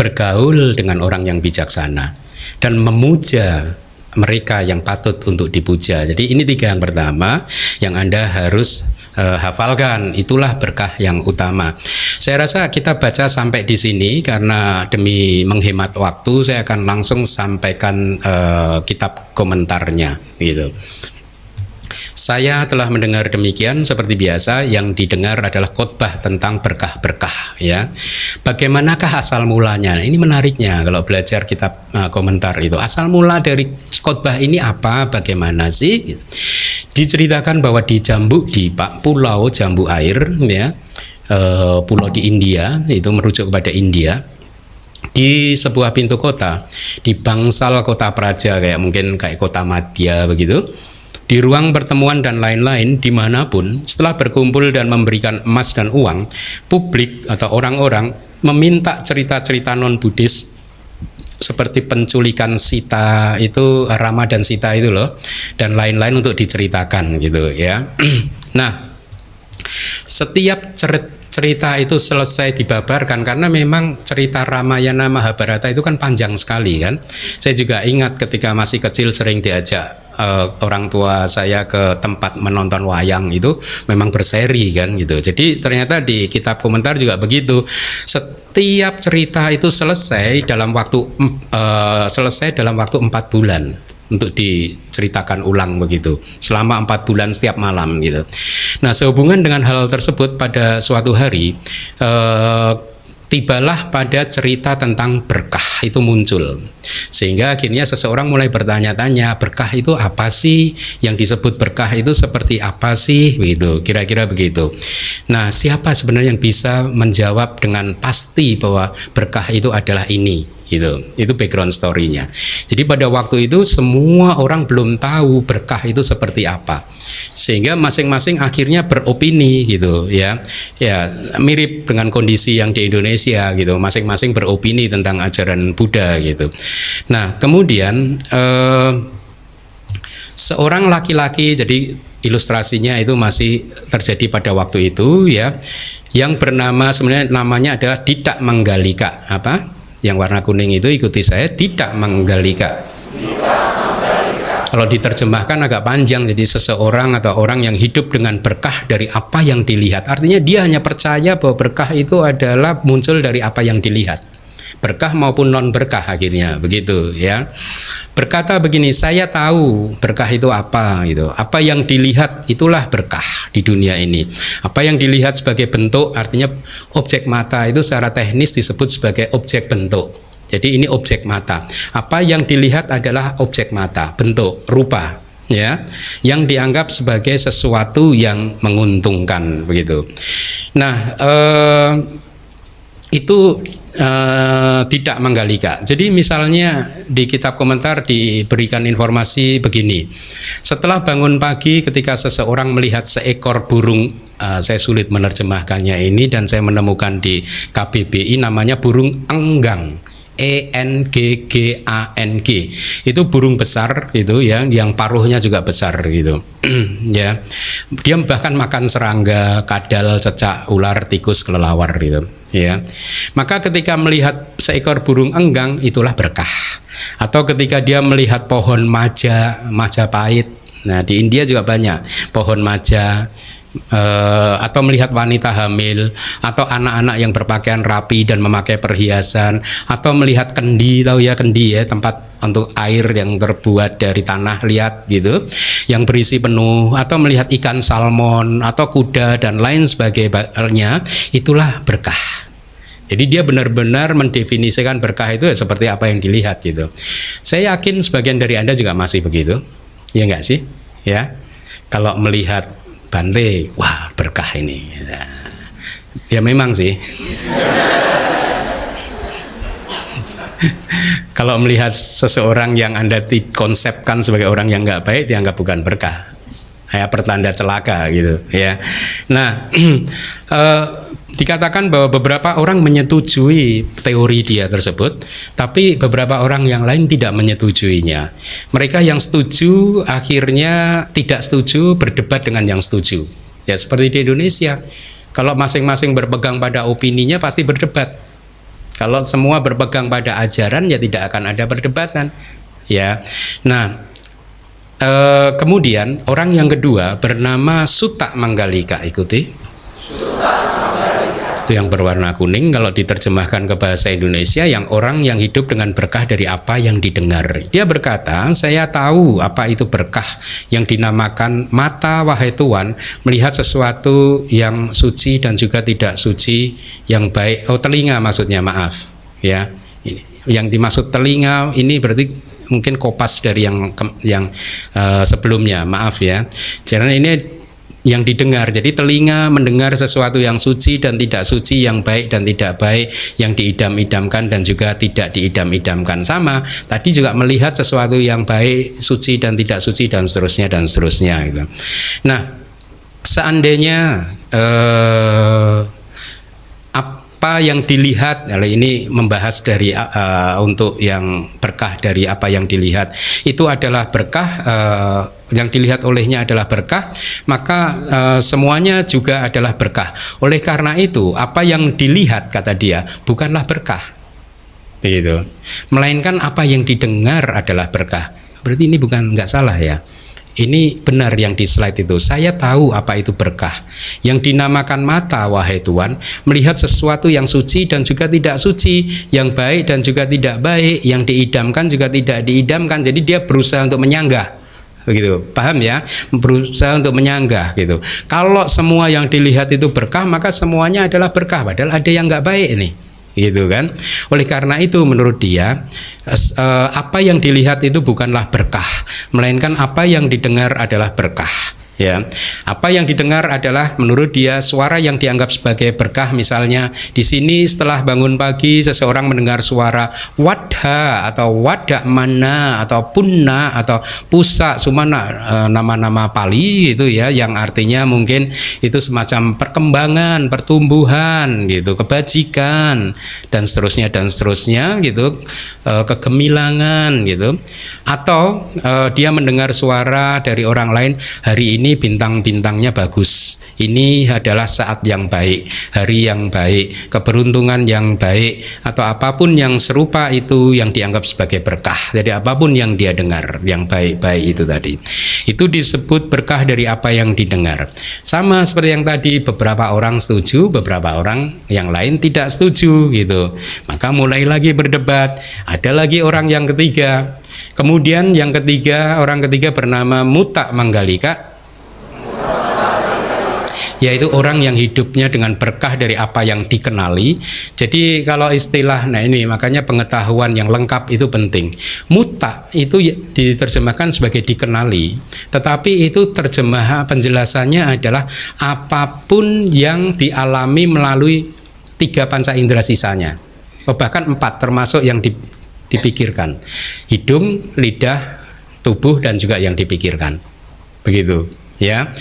bergaul dengan orang yang bijaksana, dan memuja mereka yang patut untuk dipuja. Jadi ini 3 yang pertama yang Anda harus hafalkan, itulah berkah yang utama. Saya rasa kita baca sampai di sini karena demi menghemat waktu saya akan langsung sampaikan kitab komentarnya gitu. Saya telah mendengar demikian, seperti biasa yang didengar adalah khotbah tentang berkah-berkah ya. Bagaimanakah asal mulanya? Nah, ini menariknya kalau belajar kitab komentar itu. Asal mula dari khotbah ini apa? Bagaimana sih? Gitu. diceritakan bahwa di Jambu Dipa, pulau Jambu Air, ya, pulau di India, itu merujuk kepada India, di sebuah pintu kota, di bangsal kota praja, kayak kota Madya begitu, di ruang pertemuan dan lain-lain, dimanapun, setelah berkumpul dan memberikan emas dan uang, publik atau orang-orang meminta cerita-cerita non-Buddhis seperti penculikan Sita itu, Rama dan Sita itu loh, dan lain-lain untuk diceritakan gitu ya. Nah, setiap cerita itu selesai dibabarkan, karena memang cerita Ramayana Mahabharata itu kan panjang sekali kan. Saya juga ingat ketika masih kecil sering diajak orang tua saya ke tempat menonton wayang, itu memang berseri kan gitu. Jadi ternyata di kitab komentar juga begitu. Setiap cerita itu selesai dalam waktu 4 bulan untuk diceritakan ulang begitu, selama 4 bulan setiap malam gitu. Nah, sehubungan dengan hal tersebut, pada suatu hari tibalah pada cerita tentang berkah itu muncul, sehingga akhirnya seseorang mulai bertanya-tanya, berkah itu apa sih, yang disebut berkah itu seperti apa sih begitu, kira-kira begitu. Nah, siapa sebenarnya yang bisa menjawab dengan pasti bahwa berkah itu adalah ini gitu. Itu background story-nya. Jadi pada waktu itu semua orang belum tahu berkah itu seperti apa, sehingga masing-masing akhirnya beropini gitu ya. Ya, mirip dengan kondisi yang di Indonesia gitu, masing-masing beropini tentang ajaran Buddha gitu. Nah, kemudian seorang laki-laki, jadi ilustrasinya itu masih terjadi pada waktu itu ya, yang bernama, sebenarnya namanya adalah Ditak Manggalika. Apa? Yang warna kuning itu, ikuti saya, Ditak Manggalika. Kalau diterjemahkan agak panjang, jadi seseorang atau orang yang hidup dengan berkah dari apa yang dilihat. Artinya dia hanya percaya bahwa berkah itu adalah muncul dari apa yang dilihat, berkah maupun non berkah akhirnya begitu ya. Berkata begini, saya tahu berkah itu apa gitu. Apa yang dilihat itulah berkah di dunia ini. Apa yang dilihat sebagai bentuk, artinya objek mata itu secara teknis disebut sebagai objek bentuk. Jadi ini objek mata. Apa yang dilihat adalah objek mata, bentuk, rupa ya, yang dianggap sebagai sesuatu yang menguntungkan begitu. Nah, itu Ditak Manggalika. Jadi misalnya di kitab komentar diberikan informasi begini, setelah bangun pagi ketika seseorang melihat seekor burung, saya sulit menerjemahkannya ini dan saya menemukan di KBBI namanya burung enggang, ENGGANG, itu burung besar gitu ya, yang paruhnya juga besar gitu ya. Dia bahkan makan serangga, kadal, cecak, ular, tikus, kelelawar gitu ya. Maka ketika melihat seekor burung enggang, itulah berkah. Atau ketika dia melihat pohon Majapahit, nah di India juga banyak pohon maja, atau melihat wanita hamil, atau anak-anak yang berpakaian rapi dan memakai perhiasan, atau melihat kendi, tahu ya kendi ya, tempat untuk air yang terbuat dari tanah liat gitu, yang berisi penuh, atau melihat ikan salmon atau kuda dan lain sebagainya, itulah berkah. Jadi dia benar-benar mendefinisikan berkah itu seperti apa yang dilihat gitu. Saya yakin sebagian dari Anda juga masih begitu, ya enggak sih? Ya, kalau melihat Bante, wah berkah ini. Ya memang sih. Kalau melihat seseorang yang Anda konsepkan sebagai orang yang nggak baik, dianggap bukan berkah, ya pertanda celaka gitu ya. Nah, dikatakan bahwa beberapa orang menyetujui teori dia tersebut, tapi beberapa orang yang lain tidak menyetujuinya. Mereka yang setuju akhirnya tidak setuju, berdebat dengan yang setuju. Ya seperti di Indonesia, kalau masing-masing berpegang pada opininya pasti berdebat. Kalau semua berpegang pada ajaran ya tidak akan ada perdebatan. Ya, nah kemudian orang yang kedua bernama Sutta Manggalika, ikuti. Itu yang berwarna kuning, kalau diterjemahkan ke bahasa Indonesia, yang orang yang hidup dengan berkah dari apa yang didengar. Dia berkata, saya tahu apa itu berkah yang dinamakan mata, wahai Tuan, melihat sesuatu yang suci dan juga tidak suci, yang baik. Oh, telinga maksudnya, maaf ya. Yang dimaksud telinga ini berarti mungkin kopas dari yang sebelumnya, maaf ya. Karena ini yang didengar, jadi telinga mendengar sesuatu yang suci dan tidak suci, yang baik dan tidak baik, yang diidam-idamkan dan juga tidak diidam-idamkan. Sama, tadi juga melihat sesuatu yang baik, suci dan tidak suci dan seterusnya gitu. Nah, seandainya apa yang dilihat, ini membahas dari untuk yang berkah dari apa yang dilihat itu adalah berkah, yang dilihat olehnya adalah berkah, maka semuanya juga adalah berkah. Oleh karena itu apa yang dilihat, kata dia, bukanlah berkah, begitu, melainkan apa yang didengar adalah berkah. Berarti ini nggak salah ya. Ini benar yang di slide itu. Saya tahu apa itu berkah. Yang dinamakan mata, wahai Tuhan, melihat sesuatu yang suci dan juga tidak suci, yang baik dan juga tidak baik, yang diidamkan juga tidak diidamkan. Jadi dia berusaha untuk menyanggah. Begitu, paham ya? Berusaha untuk menyanggah gitu. Kalau semua yang dilihat itu berkah, maka semuanya adalah berkah. Padahal ada yang nggak baik ini. Gitu kan. Oleh karena itu menurut dia apa yang dilihat itu bukanlah berkah, melainkan apa yang didengar adalah berkah. Ya, apa yang didengar adalah menurut dia suara yang dianggap sebagai berkah. Misalnya di sini setelah bangun pagi seseorang mendengar suara wadha atau wadak mana atau punna atau pusa sumana, nama-nama Pali itu ya, yang artinya mungkin itu semacam perkembangan, pertumbuhan gitu, kebajikan dan seterusnya gitu, kegemilangan gitu. Atau dia mendengar suara dari orang lain, hari ini bintang-bintangnya bagus, ini adalah saat yang baik, hari yang baik, keberuntungan yang baik, atau apapun yang serupa itu yang dianggap sebagai berkah. Jadi apapun yang dia dengar yang baik-baik itu tadi, itu disebut berkah dari apa yang didengar. Sama seperti yang tadi, beberapa orang setuju, beberapa orang yang lain tidak setuju gitu. Maka mulai lagi berdebat, ada lagi orang yang ketiga. Kemudian yang ketiga, orang ketiga bernama Muta Manggalika, yaitu orang yang hidupnya dengan berkah dari apa yang dikenali. Jadi kalau istilah, nah ini makanya pengetahuan yang lengkap itu penting. Muta itu diterjemahkan sebagai dikenali, tetapi itu penjelasannya adalah apapun yang dialami melalui 3 panca indera sisanya, bahkan 4 termasuk yang dipikirkan, hidung, lidah, tubuh, dan juga yang dipikirkan, begitu ya.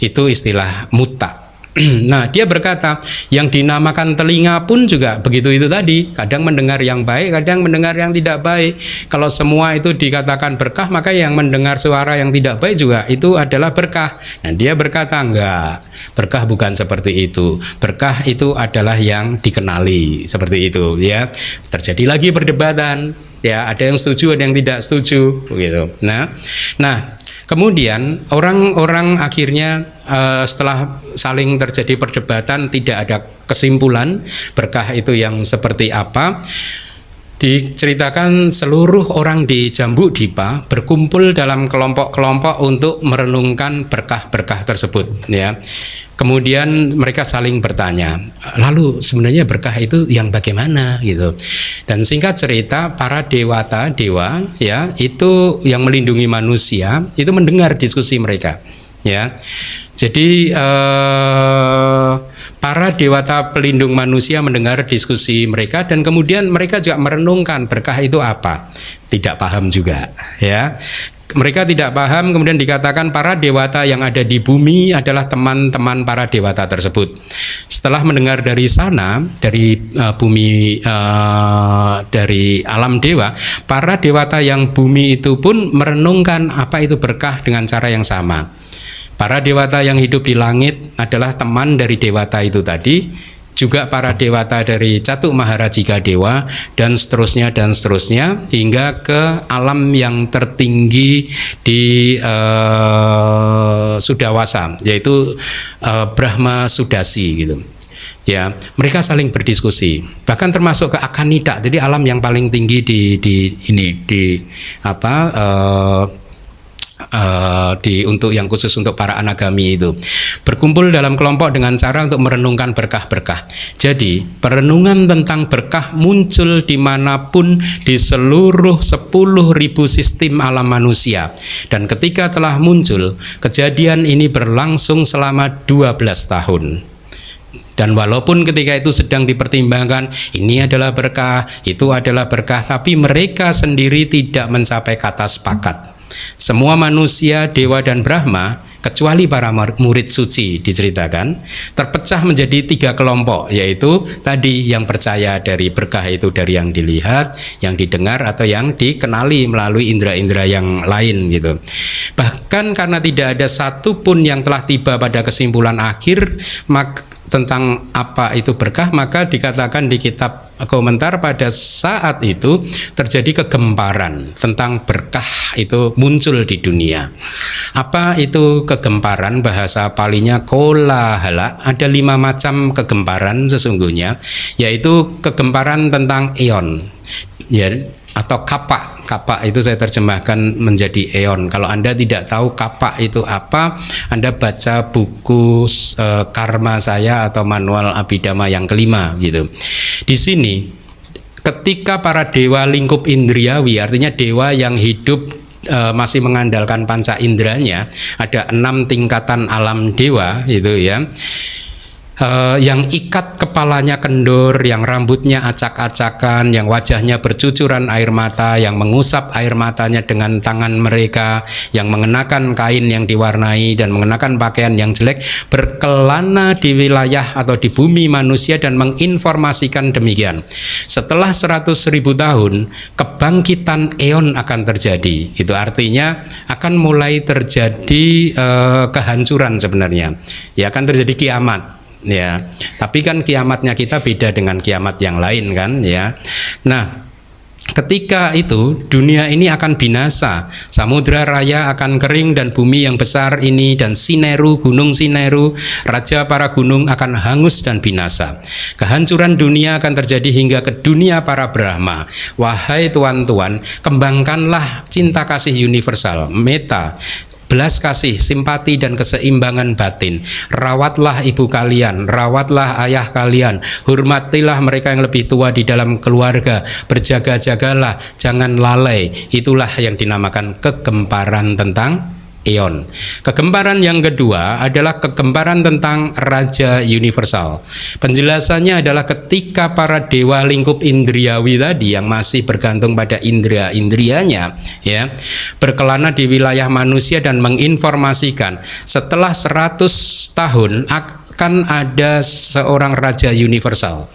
Itu istilah muta. Nah, dia berkata yang dinamakan telinga pun juga begitu itu tadi, kadang mendengar yang baik, kadang mendengar yang tidak baik. Kalau semua itu dikatakan berkah, maka yang mendengar suara yang tidak baik juga itu adalah berkah. Nah, dia berkata enggak, berkah bukan seperti itu. Berkah itu adalah yang dikenali, seperti itu ya. Terjadi lagi perdebatan ya, ada yang setuju, ada yang tidak setuju begitu. Nah, kemudian orang-orang akhirnya setelah saling terjadi perdebatan, tidak ada kesimpulan berkah itu yang seperti apa. Diceritakan seluruh orang di Jambudvipa berkumpul dalam kelompok-kelompok untuk merenungkan berkah-berkah tersebut ya. Kemudian mereka saling bertanya, lalu sebenarnya berkah itu yang bagaimana gitu. Dan singkat cerita, para dewa ya, itu yang melindungi manusia itu mendengar diskusi mereka ya. Jadi para dewata pelindung manusia mendengar diskusi mereka, dan kemudian mereka juga merenungkan berkah itu apa. Tidak paham juga ya. Mereka tidak paham, kemudian dikatakan para dewata yang ada di bumi adalah teman-teman para dewata tersebut. Setelah mendengar dari sana, dari bumi, dari alam dewa, para dewata yang bumi itu pun merenungkan apa itu berkah dengan cara yang sama. Para dewata yang hidup di langit adalah teman dari dewata itu tadi, juga para dewata dari Catuk Maharajika Dewa, dan seterusnya hingga ke alam yang tertinggi di Sudawasa, yaitu Brahma Sudasi gitu. Ya, mereka saling berdiskusi, bahkan termasuk ke Akanida, jadi alam yang paling tinggi di untuk yang khusus untuk para anagami itu berkumpul dalam kelompok dengan cara untuk merenungkan berkah-berkah. Jadi perenungan tentang berkah muncul dimanapun di seluruh 10.000 sistem alam manusia, dan ketika telah muncul, kejadian ini berlangsung selama 12 tahun. Dan walaupun ketika itu sedang dipertimbangkan, ini adalah berkah, itu adalah berkah, tapi mereka sendiri tidak mencapai kata sepakat. Semua manusia, dewa dan Brahma, kecuali para murid suci diceritakan, terpecah menjadi 3 kelompok, yaitu tadi yang percaya dari berkah itu dari yang dilihat, yang didengar, atau yang dikenali melalui indera-indera yang lain gitu. Bahkan karena tidak ada satupun yang telah tiba pada kesimpulan akhir tentang apa itu berkah, maka dikatakan di kitab komentar pada saat itu terjadi kegemparan tentang berkah itu muncul di dunia. Apa itu kegemparan? Bahasa palinya kolahala. Ada 5 macam kegemparan sesungguhnya, yaitu kegemparan tentang eon, ya, atau kapak. Kapak itu saya terjemahkan menjadi eon. Kalau Anda tidak tahu kapak itu apa, Anda baca buku karma saya atau manual Abhidhamma yang kelima gitu. Di sini ketika para dewa lingkup indriawi, artinya dewa yang hidup masih mengandalkan panca inderanya, ada 6 tingkatan alam dewa itu ya. Yang ikat kepalanya kendor, yang rambutnya acak-acakan, yang wajahnya bercucuran air mata, yang mengusap air matanya dengan tangan mereka, yang mengenakan kain yang diwarnai dan mengenakan pakaian yang jelek, berkelana di wilayah atau di bumi manusia dan menginformasikan demikian. Setelah 100.000 tahun, kebangkitan eon akan terjadi. Itu artinya akan mulai terjadi kehancuran sebenarnya. Ya, akan terjadi kiamat. Ya, tapi kan kiamatnya kita beda dengan kiamat yang lain kan ya. Nah, ketika itu dunia ini akan binasa, samudra raya akan kering dan bumi yang besar ini dan Sineru, gunung Sineru, raja para gunung akan hangus dan binasa. Kehancuran dunia akan terjadi hingga ke dunia para Brahma. Wahai tuan-tuan, kembangkanlah cinta kasih universal, meta, belas kasih, simpati dan keseimbangan batin. Rawatlah ibu kalian, rawatlah ayah kalian, hormatilah mereka yang lebih tua di dalam keluarga, berjaga-jagalah, jangan lalai. Itulah yang dinamakan kegemparan tentang eon. Kegemparan yang kedua adalah kegemparan tentang Raja Universal. Penjelasannya adalah ketika para dewa lingkup indriawi tadi yang masih bergantung pada indera-indrianya ya, berkelana di wilayah manusia dan menginformasikan setelah 100 tahun akan ada seorang Raja Universal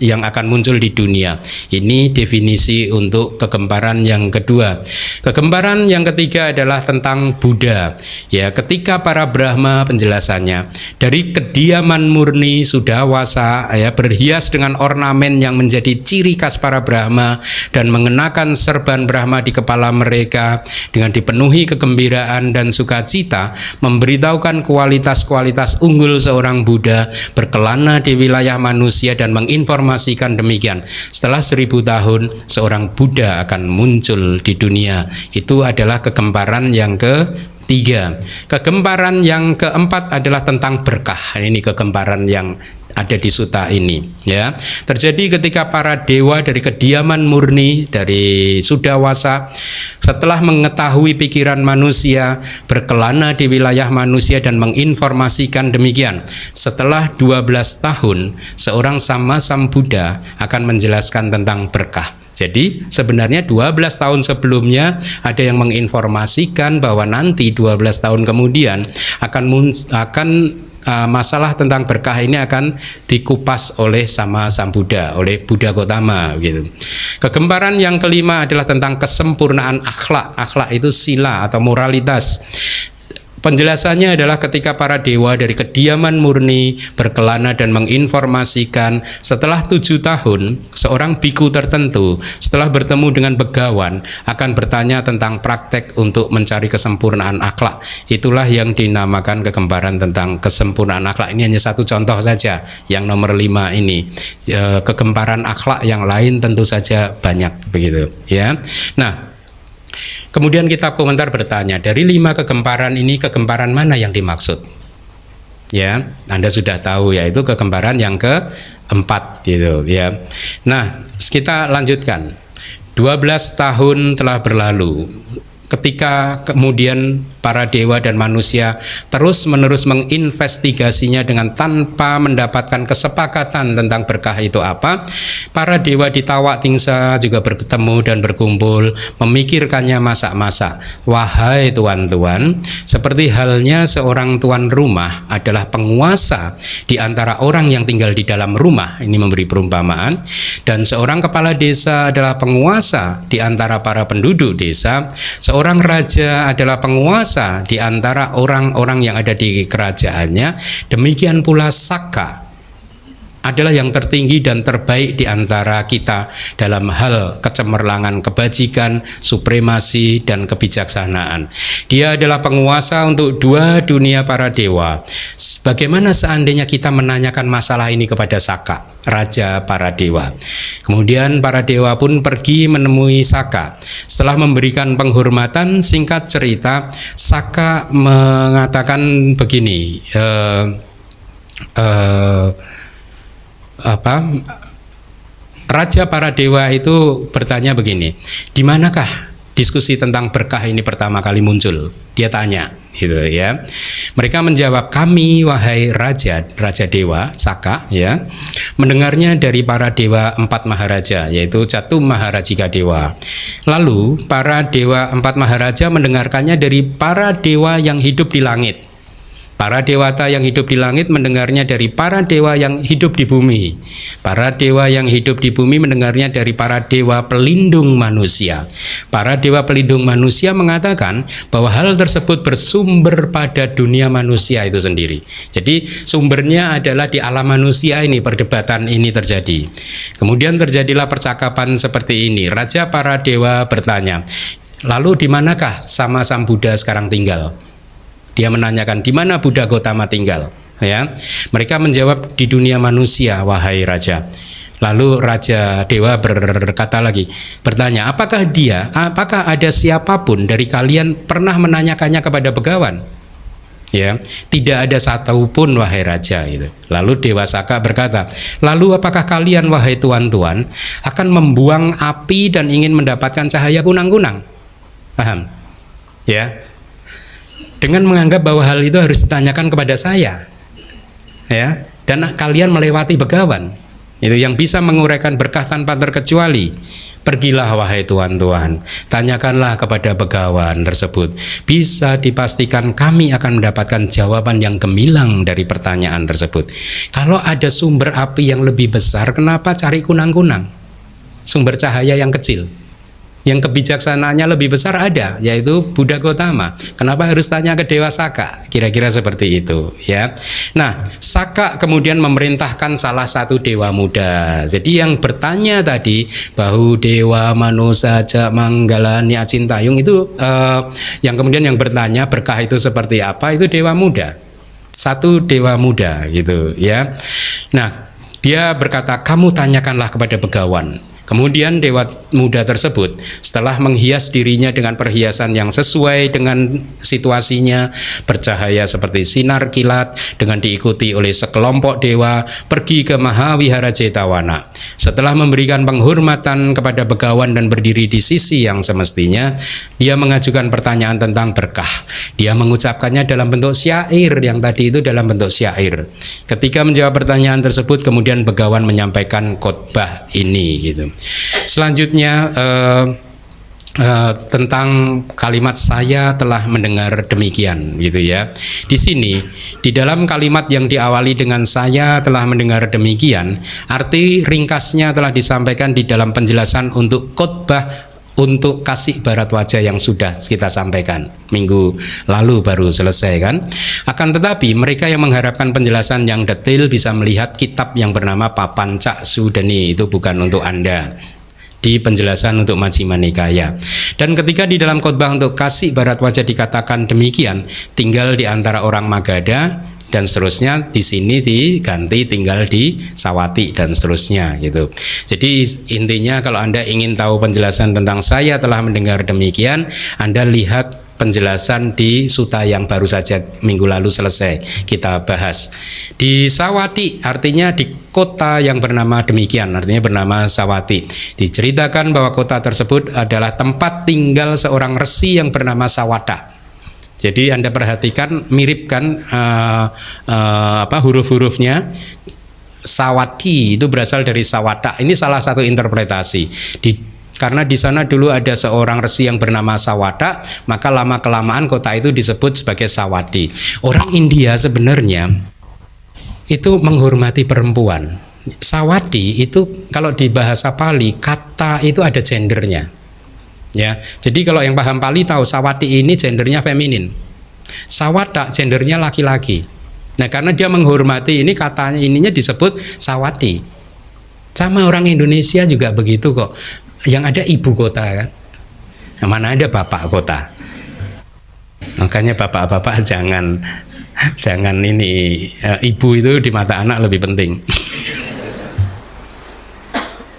yang akan muncul di dunia. Ini definisi untuk kegemparan yang kedua. Kegemparan yang ketiga adalah tentang Buddha. Ya, ketika para Brahma, penjelasannya dari kediaman murni Sudawasa ya, berhias dengan ornamen yang menjadi ciri khas para Brahma dan mengenakan serban Brahma di kepala mereka dengan dipenuhi kegembiraan dan sukacita, memberitahukan kualitas-kualitas unggul seorang Buddha, berkelana di wilayah manusia dan menginformasikan demikian. Setelah 1000 tahun seorang Buddha akan muncul di dunia. Itu adalah kegemparan yang ketiga. Kegemparan yang keempat adalah tentang berkah. Ini kegemparan yang ada di sutta ini ya. Terjadi ketika para dewa dari kediaman murni dari Sudawasa setelah mengetahui pikiran manusia berkelana di wilayah manusia dan menginformasikan demikian. Setelah 12 tahun seorang Sammasambuddha akan menjelaskan tentang berkah. Jadi sebenarnya 12 tahun sebelumnya ada yang menginformasikan bahwa nanti 12 tahun kemudian akan masalah tentang berkah ini akan dikupas oleh Sammasambuddha, oleh Buddha Gotama gitu. Kegemparan yang kelima adalah tentang kesempurnaan akhlak. Akhlak itu sila atau moralitas. Penjelasannya adalah ketika para dewa dari kediaman murni berkelana dan menginformasikan setelah 7 tahun seorang biku tertentu setelah bertemu dengan begawan akan bertanya tentang praktek untuk mencari kesempurnaan akhlak. Itulah yang dinamakan kegemparan tentang kesempurnaan akhlak. Ini hanya satu contoh saja yang nomor 5 ini. Kegemparan akhlak yang lain tentu saja banyak begitu ya. Nah, Kemudian kitab komentar bertanya, dari 5 kegemparan ini kegemparan mana yang dimaksud? Ya, Anda sudah tahu, yaitu kegemparan yang keempat gitu ya. Nah, kita lanjutkan. 12 tahun telah berlalu ketika kemudian para dewa dan manusia terus-menerus menginvestigasinya dengan tanpa mendapatkan kesepakatan tentang berkah itu apa. Para dewa di Tawa Tingsa juga bertemu dan berkumpul, memikirkannya masak-masak. Wahai tuan-tuan, seperti halnya seorang tuan rumah adalah penguasa di antara orang yang tinggal di dalam rumah, ini memberi perumpamaan, dan seorang kepala desa adalah penguasa di antara para penduduk desa. Seorang raja adalah penguasa di antara orang-orang yang ada di kerajaannya. Demikian pula Saka adalah yang tertinggi dan terbaik di antara kita dalam hal kecemerlangan kebajikan, supremasi, dan kebijaksanaan. Dia adalah penguasa untuk 2 dunia para dewa. Bagaimana seandainya kita menanyakan masalah ini kepada Saka, raja para dewa? Kemudian para dewa pun pergi menemui Saka. Setelah memberikan penghormatan, singkat cerita, Saka mengatakan begini, Raja para dewa itu bertanya begini, di manakah diskusi tentang berkah ini pertama kali muncul? Dia tanya, gitu ya. Mereka menjawab, kami wahai raja dewa Saka, ya, mendengarnya dari para dewa 4 maharaja, yaitu Catum Maharajika Dewa. Lalu para dewa 4 maharaja mendengarkannya dari para dewa yang hidup di langit. Para dewata yang hidup di langit mendengarnya dari para dewa yang hidup di bumi. Para dewa yang hidup di bumi mendengarnya dari para dewa pelindung manusia. Para dewa pelindung manusia mengatakan bahwa hal tersebut bersumber pada dunia manusia itu sendiri. Jadi sumbernya adalah di alam manusia ini, perdebatan ini terjadi. Kemudian terjadilah percakapan seperti ini. Raja para dewa bertanya, lalu di manakah sama Sang Buddha sekarang tinggal? Dia menanyakan, di mana Buddha Gotama tinggal? Ya, mereka menjawab, di dunia manusia, wahai raja. Lalu raja dewa berkata lagi, bertanya, apakah ada siapapun dari kalian pernah menanyakannya kepada begawan? Ya, tidak ada satupun wahai raja gitu. Lalu Dewa Saka berkata, lalu apakah kalian wahai tuan-tuan akan membuang api dan ingin mendapatkan cahaya kunang-kunang? Paham? Ya. Dengan menganggap bahwa hal itu harus ditanyakan kepada saya, ya, dan kalian melewati begawan itu yang bisa menguraikan berkah tanpa terkecuali. Pergilah wahai tuan-tuan, tanyakanlah kepada begawan tersebut. Bisa dipastikan kami akan mendapatkan jawaban yang gemilang dari pertanyaan tersebut. Kalau ada sumber api yang lebih besar, kenapa cari kunang-kunang? Sumber cahaya yang kecil, yang kebijaksanaannya lebih besar ada, yaitu Buddha Gotama. Kenapa harus tanya ke Dewa Saka? Kira-kira seperti itu, ya. Nah, Saka kemudian memerintahkan salah satu dewa muda. Jadi yang bertanya tadi, Bahu Dewa Manusa Manggalani Acintayung itu yang kemudian yang bertanya berkah itu seperti apa, itu dewa muda. Satu dewa muda gitu, ya. Nah, dia berkata, kamu tanyakanlah kepada begawan. Kemudian dewa muda tersebut setelah menghias dirinya dengan perhiasan yang sesuai dengan situasinya, bercahaya seperti sinar kilat, dengan diikuti oleh sekelompok dewa, pergi ke Mahawihara Cetawana. Setelah memberikan penghormatan kepada begawan dan berdiri di sisi yang semestinya, dia mengajukan pertanyaan tentang berkah. Dia mengucapkannya dalam bentuk syair, yang tadi itu dalam bentuk syair. Ketika menjawab pertanyaan tersebut, kemudian begawan menyampaikan khotbah ini gitu. Selanjutnya tentang kalimat saya telah mendengar demikian gitu ya. Di sini di dalam kalimat yang diawali dengan saya telah mendengar demikian, arti ringkasnya telah disampaikan di dalam penjelasan untuk khotbah untuk kasih barat wajah yang sudah kita sampaikan minggu lalu baru selesai kan. Akan tetapi mereka yang mengharapkan penjelasan yang detail bisa melihat kitab yang bernama Papan Cak Sudeni, itu bukan untuk Anda, di penjelasan untuk Majjhima Nikaya. Dan ketika di dalam khotbah untuk kasih barat wajah dikatakan demikian, tinggal di antara orang Magadha dan seterusnya, di sini diganti tinggal di Sawati dan seterusnya gitu. Jadi intinya kalau Anda ingin tahu penjelasan tentang saya telah mendengar demikian, Anda lihat penjelasan di Sutta yang baru saja minggu lalu selesai kita bahas. Di Sawati artinya di kota yang bernama demikian, artinya bernama Sawati. Diceritakan bahwa kota tersebut adalah tempat tinggal seorang resi yang bernama Sawata. Jadi Anda perhatikan mirip kan huruf-hurufnya. Sawati itu berasal dari Sawata. Ini salah satu interpretasi. Karena di sana dulu ada seorang resi yang bernama Sawata, maka lama-kelamaan kota itu disebut sebagai Sawati. Orang India sebenarnya itu menghormati perempuan. Sawati itu kalau di bahasa Pali, kata itu ada gendernya. Ya, jadi kalau yang paham Pali tahu Sawati ini gendernya feminin. Sawata gendernya laki-laki. Nah, karena dia menghormati ini katanya ininya disebut Sawati. Sama orang Indonesia juga begitu kok. Yang ada ibu kota kan, yang mana ada bapak kota. Makanya bapak-bapak jangan ini ibu itu di mata anak lebih penting.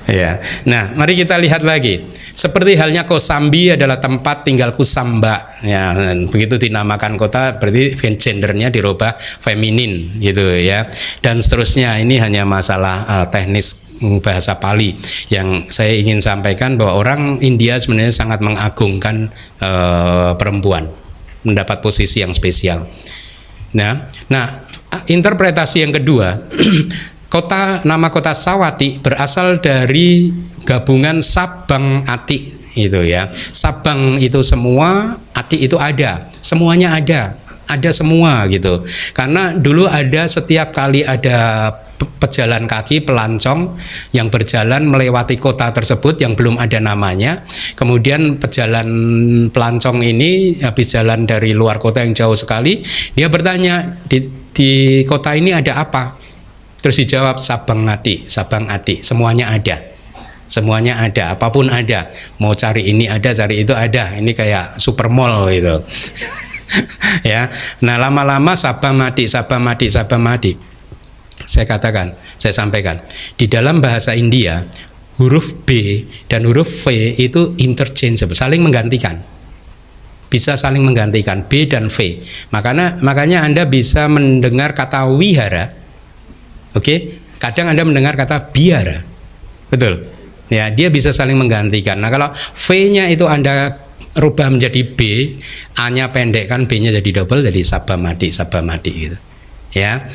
Ya, nah mari kita lihat lagi. Seperti halnya Kosambi adalah tempat tinggal Kusamba. Ya, begitu dinamakan kota berarti gendernya dirubah feminin gitu ya. Dan seterusnya, ini hanya masalah teknis bahasa Pali yang saya ingin sampaikan bahwa orang India sebenarnya sangat mengagungkan perempuan, mendapat posisi yang spesial. Nah, interpretasi yang kedua, nama kota Sawati berasal dari gabungan Sabang Ati itu ya. Sabang itu semua, Ati itu ada, semuanya ada semua gitu. Karena dulu ada setiap kali ada pejalan kaki pelancong yang berjalan melewati kota tersebut yang belum ada namanya, kemudian pejalan pelancong ini habis jalan dari luar kota yang jauh sekali, dia bertanya di kota ini ada apa, terus dijawab Sabang Ati, semuanya ada, apapun ada, mau cari ini ada, cari itu ada, ini kayak super mall gitu. Ya, nah lama-lama Sabang Mati. Saya sampaikan, di dalam bahasa India huruf B dan huruf V itu interchangeable, saling menggantikan. Bisa saling menggantikan B dan V. Makanya Anda bisa mendengar kata wihara. Oke? Kadang Anda mendengar kata biara. Betul? Ya, dia bisa saling menggantikan. Nah, kalau V-nya itu Anda rubah menjadi B, A-nya pendek kan, B-nya jadi double, jadi Sabamati gitu. Ya.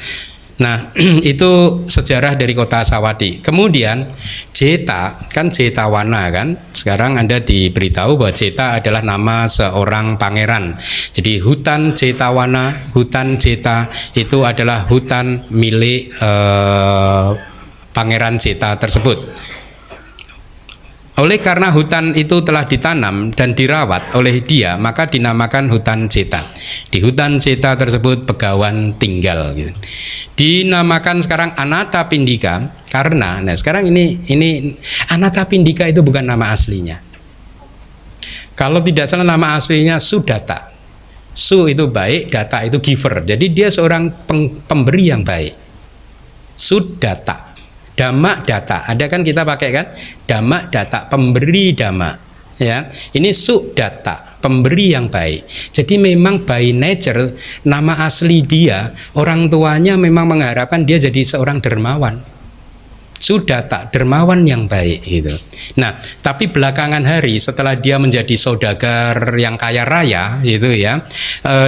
Nah, itu sejarah dari kota Sawati. Kemudian Jeta, kan Jetawana kan. Sekarang Anda diberitahu bahwa Jeta adalah nama seorang pangeran. Jadi hutan Jetawana, hutan Jeta itu adalah hutan milik pangeran Jeta tersebut. Oleh karena hutan itu telah ditanam dan dirawat oleh dia, maka dinamakan hutan Jeta. Di hutan Jeta tersebut Begawan tinggal gitu. Dinamakan sekarang Anathapindika karena sekarang ini Anathapindika itu bukan nama aslinya. Kalau tidak salah nama aslinya Sudata. Su itu baik, data itu giver. Jadi dia seorang pemberi yang baik. Sudata. Dhamma data, ada kan kita pakai kan, dhamma data, pemberi dhamma, ya. Ini sudata, pemberi yang baik. Jadi memang by nature nama asli dia, orang tuanya memang mengharapkan dia jadi seorang dermawan. Sudata, dermawan yang baik gitu. Nah, tapi belakangan hari setelah dia menjadi saudagar yang kaya raya gitu ya,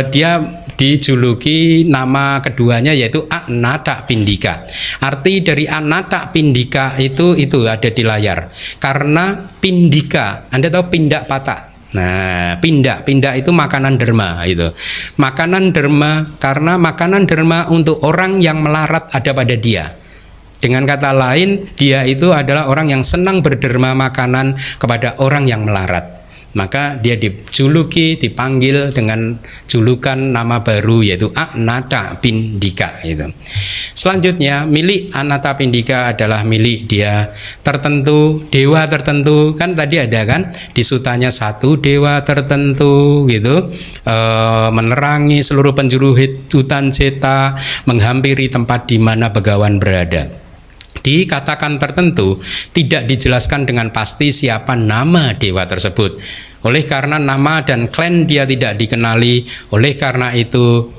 dia dijuluki nama keduanya yaitu Anathapindika. Arti dari Anathapindika itu ada di layar. Karena pindika, Anda tahu pindak patah. Nah, pindak itu makanan derma itu. Makanan derma karena makanan derma untuk orang yang melarat ada pada dia. Dengan kata lain, dia itu analah orang yang senang berderma makanan kepada orang yang melarat. Maka dia dipanggil dengan julukan nama baru yaitu Anathapindika gitu. Selanjutnya, milik Anantapindika adalah milik dia tertentu, dewa tertentu. Kan tadi ada kan di sutanya satu dewa tertentu gitu, menerangi seluruh penjuru hutan Jeta, menghampiri tempat di mana Begawan berada. Dikatakan tertentu, tidak dijelaskan dengan pasti siapa nama dewa tersebut. Oleh karena nama dan klan dia tidak dikenali, oleh karena itu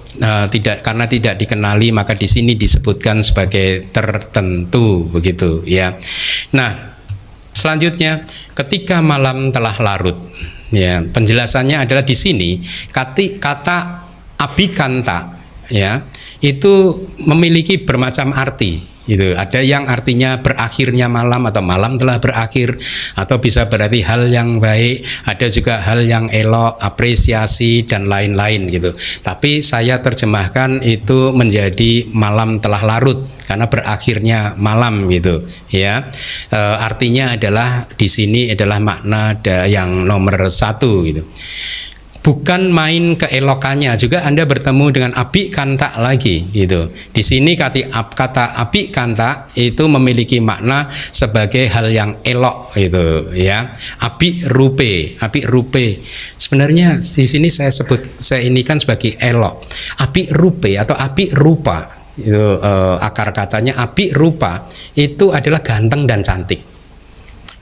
tidak dikenali, maka di sini disebutkan sebagai tertentu, begitu ya. Nah, selanjutnya ketika malam telah larut, ya, penjelasannya adalah di sini kata abhikanta, ya, itu memiliki bermacam arti. Itu ada yang artinya berakhirnya malam atau malam telah berakhir, atau bisa berarti hal yang baik, ada juga hal yang elok, apresiasi dan lain-lain gitu. Tapi saya terjemahkan itu menjadi malam telah larut karena berakhirnya malam gitu ya. Artinya adalah di sini adalah makna yang nomor 1 gitu. Bukan main keelokannya, juga Anda bertemu dengan abhikanta lagi gitu. Di sini kata abhikanta itu memiliki makna sebagai hal yang elok gitu ya. Abhirupe. Sebenarnya di sini saya inikan sebagai elok. Abhirupe atau abhirupa itu akar katanya abhirupa itu adalah ganteng dan cantik.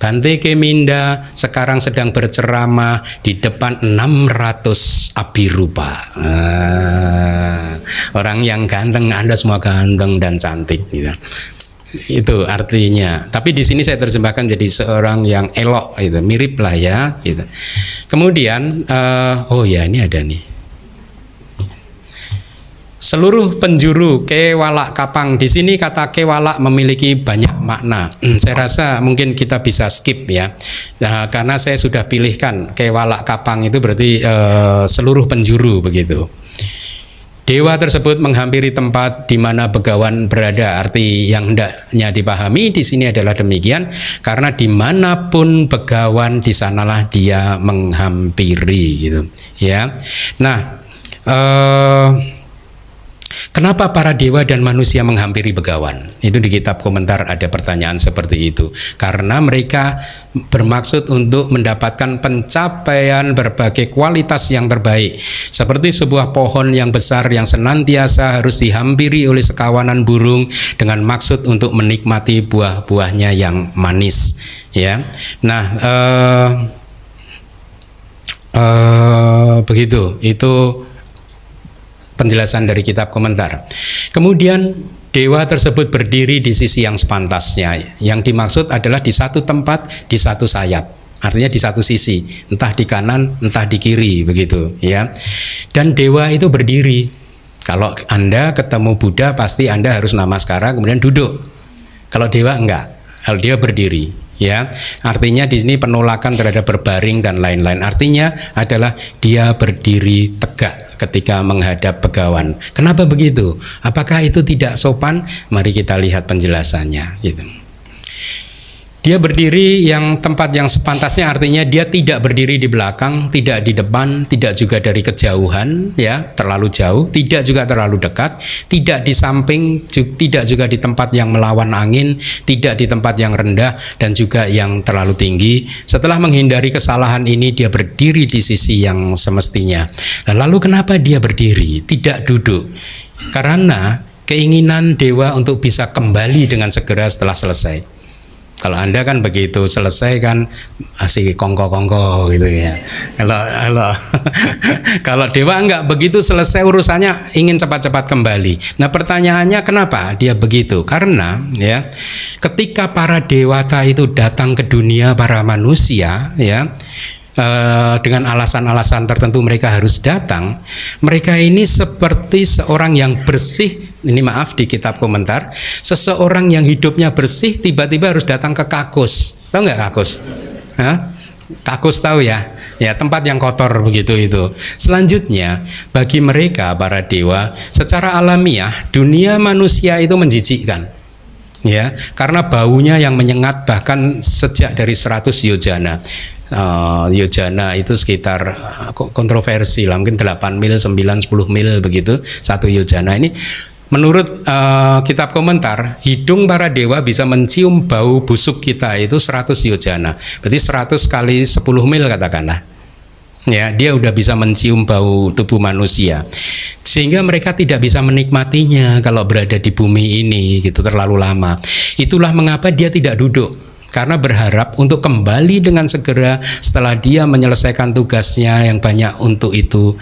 Bante Keminda sekarang sedang berceramah di depan 600 abhirupa. Orang yang ganteng, Anda semua ganteng dan cantik gitu. Itu artinya. Tapi di sini saya terjemahkan jadi seorang yang elok gitu, mirip lah ya gitu. Kemudian oh ya, ini ada nih. Seluruh penjuru Kewala Kapang. Di sini kata Kewala memiliki banyak makna. Saya rasa mungkin kita bisa skip ya. Karena saya sudah pilihkan Kewala Kapang itu berarti seluruh penjuru begitu. Dewa tersebut menghampiri tempat di mana Begawan berada. Arti yang hendaknya dipahami di sini adalah demikian, karena dimanapun Begawan di sanalah dia menghampiri gitu ya. Nah, kenapa para dewa dan manusia menghampiri Begawan? Itu di kitab komentar ada pertanyaan seperti itu. Karena mereka bermaksud untuk mendapatkan pencapaian berbagai kualitas yang terbaik. Seperti sebuah pohon yang besar yang senantiasa harus dihampiri oleh sekawanan burung dengan maksud untuk menikmati buah-buahnya yang manis. Ya, nah begitu. Itu penjelasan dari kitab komentar. Kemudian dewa tersebut berdiri di sisi yang sepantasnya. Yang dimaksud adalah di satu tempat, di satu sayap. Artinya di satu sisi, entah di kanan, entah di kiri, begitu ya. Dan dewa itu berdiri. Kalau Anda ketemu Buddha, pasti Anda harus namaskara kemudian duduk. Kalau dewa enggak. Kalau dia berdiri. Ya, artinya di sini penolakan terhadap berbaring dan lain-lain. Artinya adalah dia berdiri tegak ketika menghadap Begawan. Kenapa begitu? Apakah itu tidak sopan? Mari kita lihat penjelasannya. Gitu. Dia berdiri yang tempat yang sepantasnya, artinya dia tidak berdiri di belakang, tidak di depan, tidak juga dari kejauhan, ya, terlalu jauh, tidak juga terlalu dekat, tidak di samping, tidak juga di tempat yang melawan angin, tidak di tempat yang rendah dan juga yang terlalu tinggi. Setelah menghindari kesalahan ini, dia berdiri di sisi yang semestinya. Lalu kenapa dia berdiri, tidak duduk? Karena keinginan dewa untuk bisa kembali dengan segera setelah selesai. Kalau Anda kan begitu selesai kan masih kongko-kongko gitu ya. Kalau dewa enggak begitu, selesai urusannya ingin cepat-cepat kembali. Nah, pertanyaannya kenapa dia begitu? Karena ya, ketika para dewata itu datang ke dunia para manusia ya, dengan alasan-alasan tertentu mereka harus datang. Mereka ini seperti seorang yang bersih. Ini maaf di kitab komentar, seseorang yang hidupnya bersih tiba-tiba harus datang ke kakus. Tahu nggak kakus? Hah? Kakus tahu ya? Ya, tempat yang kotor begitu itu. Selanjutnya, bagi mereka para dewa, secara alamiah dunia manusia itu menjijikkan. Ya, karena baunya yang menyengat bahkan sejak dari 100 yojana. Yojana itu sekitar kontroversi lah, mungkin 8 mil, 9, 10 mil begitu satu yojana ini. Menurut kitab komentar, hidung para dewa bisa mencium bau busuk kita itu 100 yojana. Berarti 100 kali 10 mil katakanlah. Ya, dia udah bisa mencium bau tubuh manusia. Sehingga mereka tidak bisa menikmatinya kalau berada di bumi ini gitu terlalu lama. Itulah mengapa dia tidak duduk. Karena berharap untuk kembali dengan segera setelah dia menyelesaikan tugasnya yang banyak untuk itu,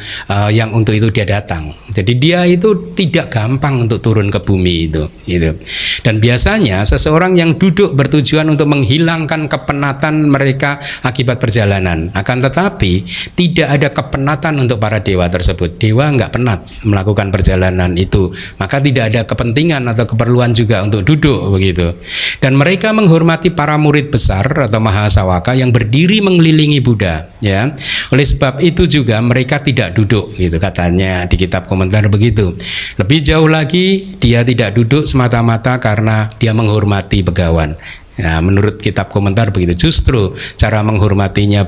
yang untuk itu dia datang. Jadi dia itu tidak gampang untuk turun ke bumi itu, gitu. Dan biasanya seseorang yang duduk bertujuan untuk menghilangkan kepenatan mereka akibat perjalanan. Akan tetapi tidak ada kepenatan untuk para dewa tersebut. Dewa nggak penat melakukan perjalanan itu, maka tidak ada kepentingan atau keperluan juga untuk duduk begitu. Dan mereka menghormati para murid besar atau mahasawaka yang berdiri mengelilingi Buddha, ya. Oleh sebab itu juga mereka tidak duduk, gitu katanya di kitab komentar begitu. Lebih jauh lagi, dia tidak duduk semata-mata karena dia menghormati begawan. Nah, menurut kitab komentar begitu. Justru cara menghormatinya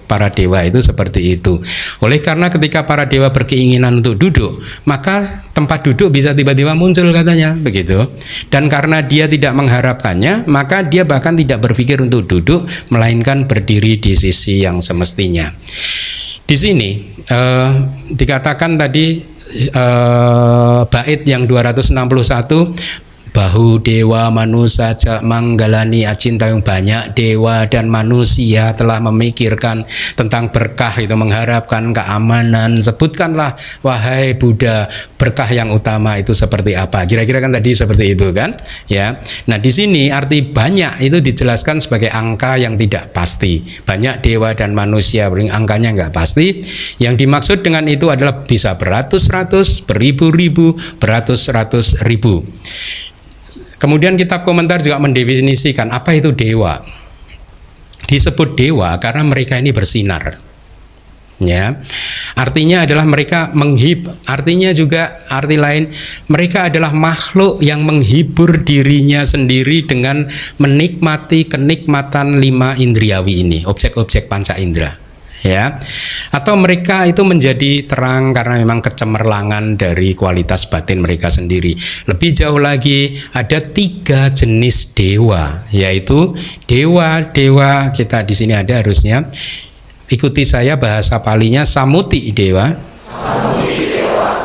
para dewa itu seperti itu. Oleh karena ketika para dewa berkeinginan untuk duduk, maka tempat duduk bisa tiba-tiba muncul katanya begitu. Dan karena dia tidak mengharapkannya, maka dia bahkan tidak berpikir untuk duduk, melainkan berdiri di sisi yang semestinya. Di sini dikatakan tadi bait yang 261, bahu dewa manusia manggalani acinta, yang banyak dewa dan manusia telah memikirkan tentang berkah itu, mengharapkan keamanan. Sebutkanlah wahai Buddha, berkah yang utama itu seperti apa? Kira-kira kan tadi seperti itu kan? Ya. Nah, di sini arti banyak itu dijelaskan sebagai angka yang tidak pasti. Banyak dewa dan manusia, angkanya nggak pasti. Yang dimaksud dengan itu adalah bisa beratus-ratus, beribu-ribu, beratus-ratus ribu. Kemudian kitab komentar juga mendefinisikan apa itu dewa. Disebut dewa karena mereka ini bersinar. Ya. Artinya adalah mereka artinya juga arti lain, mereka adalah makhluk yang menghibur dirinya sendiri dengan menikmati kenikmatan 5 indriawi ini, objek-objek panca indera. Ya, atau mereka itu menjadi terang karena memang kecemerlangan dari kualitas batin mereka sendiri. Lebih jauh lagi, ada 3 jenis dewa, yaitu dewa-dewa, kita di sini ada harusnya, ikuti saya bahasa palinya, samuti dewa.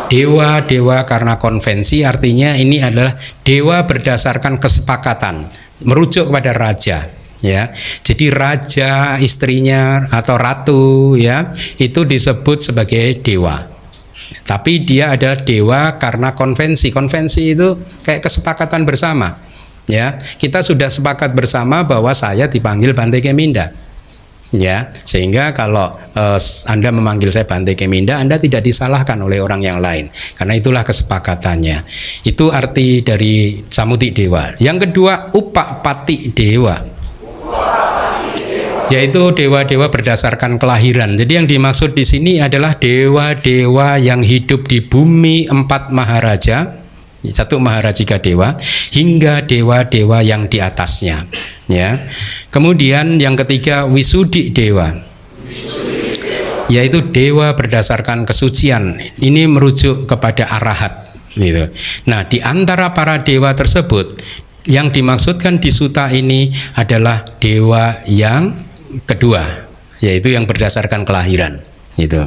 Dewa-dewa karena konvensi, artinya ini adalah dewa berdasarkan kesepakatan, merujuk kepada raja. Ya, jadi raja, istrinya atau ratu, ya, itu disebut sebagai dewa. Tapi dia adalah dewa karena konvensi. Konvensi itu kayak kesepakatan bersama. Ya, kita sudah sepakat bersama bahwa saya dipanggil Bante Keminda. Ya, sehingga kalau Anda memanggil saya Bante Keminda, Anda tidak disalahkan oleh orang yang lain, karena itulah kesepakatannya. Itu arti dari samuti dewa. Yang kedua, upapati dewa, yaitu dewa-dewa berdasarkan kelahiran. Jadi yang dimaksud di sini adalah dewa-dewa yang hidup di bumi 4 maharaja, 1 maharajika dewa, hingga dewa-dewa yang di atasnya. Ya. Kemudian yang ketiga, wisudi dewa, yaitu dewa berdasarkan kesucian. Ini merujuk kepada arahat. Gitu. Nah, di antara para dewa tersebut, yang dimaksudkan di sutta ini adalah dewa yang kedua, yaitu yang berdasarkan kelahiran, gitu.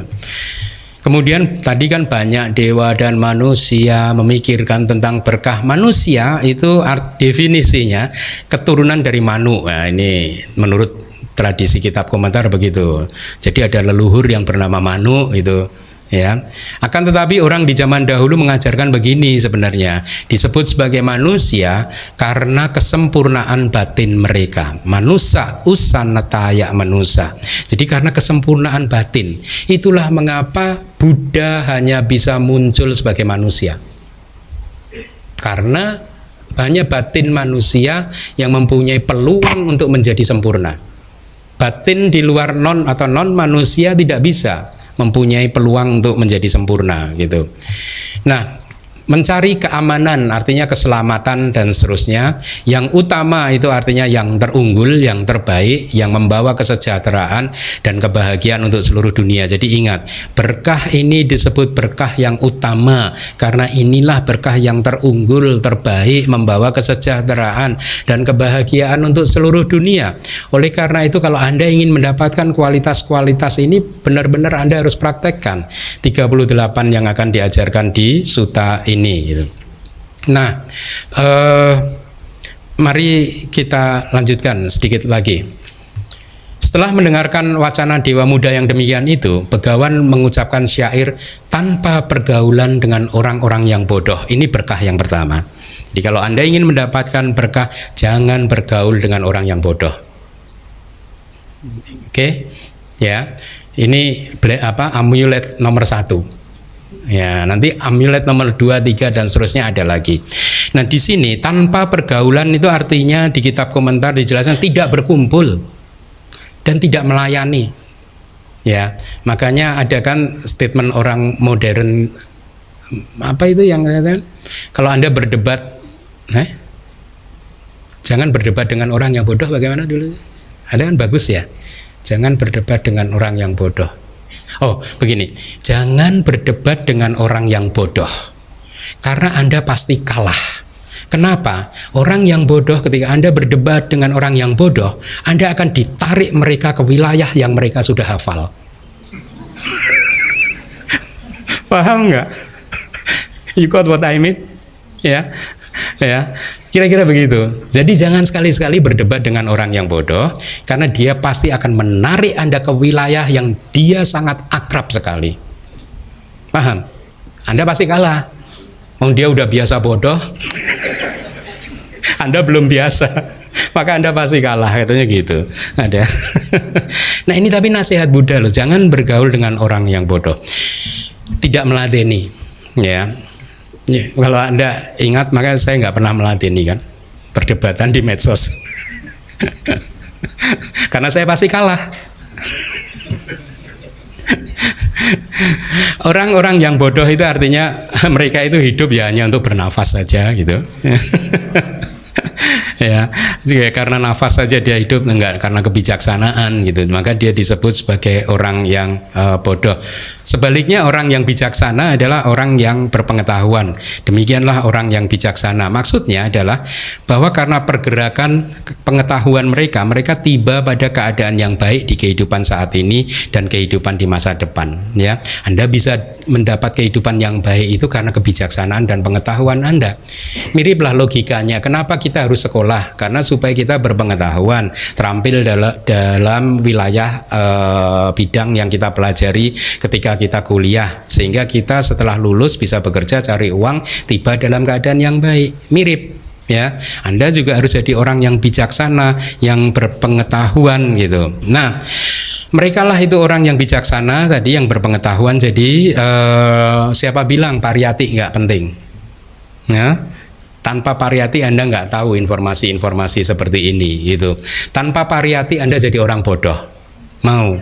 Kemudian tadi kan banyak dewa dan manusia memikirkan tentang berkah. Manusia itu definisinya keturunan dari Manu. Nah, ini menurut tradisi kitab komentar begitu. Jadi ada leluhur yang bernama Manu itu. Ya, akan tetapi orang di zaman dahulu mengajarkan begini sebenarnya, disebut sebagai manusia karena kesempurnaan batin mereka. Manusa usanataya manusa. Jadi karena kesempurnaan batin, itulah mengapa Buddha hanya bisa muncul sebagai manusia. Karena hanya batin manusia yang mempunyai peluang untuk menjadi sempurna. Batin di luar non atau non manusia tidak bisa mempunyai peluang untuk menjadi sempurna, gitu. Nah, mencari keamanan artinya keselamatan dan seterusnya. Yang utama itu artinya yang terunggul, yang terbaik, yang membawa kesejahteraan dan kebahagiaan untuk seluruh dunia. Jadi ingat, berkah ini disebut berkah yang utama karena inilah berkah yang terunggul, terbaik, membawa kesejahteraan dan kebahagiaan untuk seluruh dunia. Oleh karena itu kalau Anda ingin mendapatkan kualitas-kualitas ini, benar-benar Anda harus praktekkan 38 yang akan diajarkan di Sutta ini gitu. Nah, mari kita lanjutkan sedikit lagi. Setelah mendengarkan wacana Dewa Muda yang demikian itu, Begawan mengucapkan syair tanpa pergaulan dengan orang-orang yang bodoh. Ini berkah yang pertama. Jadi kalau Anda ingin mendapatkan berkah, jangan bergaul dengan orang yang bodoh. Oke, ya. Ini amulet nomor 1. Ya, nanti amulet nomor 2, 3 dan seterusnya ada lagi. Nah, di sini tanpa pergaulan itu artinya di kitab komentar dijelaskan tidak berkumpul dan tidak melayani. Ya, makanya ada kan statement orang modern apa itu yang katakan kalau Anda berdebat, jangan berdebat dengan orang yang bodoh. Bagaimana dulu? Ada kan bagus ya. Jangan berdebat dengan orang yang bodoh. Oh, begini, jangan berdebat dengan orang yang bodoh, karena Anda pasti kalah. Kenapa? Orang yang bodoh, ketika Anda berdebat dengan orang yang bodoh, Anda akan ditarik mereka ke wilayah yang mereka sudah hafal. Paham nggak? You got what I mean? Ya, ya. Kira-kira begitu. Jadi jangan sekali-sekali berdebat dengan orang yang bodoh, karena dia pasti akan menarik Anda ke wilayah yang dia sangat akrab sekali. Paham? Anda pasti kalah. Dia udah biasa bodoh, Anda belum biasa, maka Anda pasti kalah, katanya gitu. Ada. Nah, ini tapi nasihat Buddha loh, jangan bergaul dengan orang yang bodoh. Tidak meladeni, ya. Ya, kalau Anda ingat, maka saya nggak pernah meladeni kan perdebatan di medsos karena saya pasti kalah. Orang-orang yang bodoh itu artinya mereka itu hidup ya hanya untuk bernafas saja gitu. Ya, karena nafas saja dia hidup, enggak karena kebijaksanaan gitu, maka dia disebut sebagai orang yang bodoh. Sebaliknya orang yang bijaksana adalah orang yang berpengetahuan. Demikianlah orang yang bijaksana. Maksudnya adalah bahwa karena pergerakan pengetahuan mereka, mereka tiba pada keadaan yang baik di kehidupan saat ini dan kehidupan di masa depan. Ya, Anda bisa mendapat kehidupan yang baik itu karena kebijaksanaan dan pengetahuan Anda. Miriplah logikanya. Kenapa kita harus sekolah? Karena supaya kita berpengetahuan, terampil dalam wilayah bidang yang kita pelajari ketika kita kuliah, sehingga kita setelah lulus bisa bekerja, cari uang, tiba dalam keadaan yang baik. Mirip, ya. Anda juga harus jadi orang yang bijaksana, yang berpengetahuan gitu. Nah, mereka lah itu orang yang bijaksana tadi, yang berpengetahuan. Jadi siapa bilang pariyati nggak penting? Ya, tanpa pariyati Anda nggak tahu informasi-informasi seperti ini gitu. Tanpa pariyati Anda jadi orang bodoh. Mau?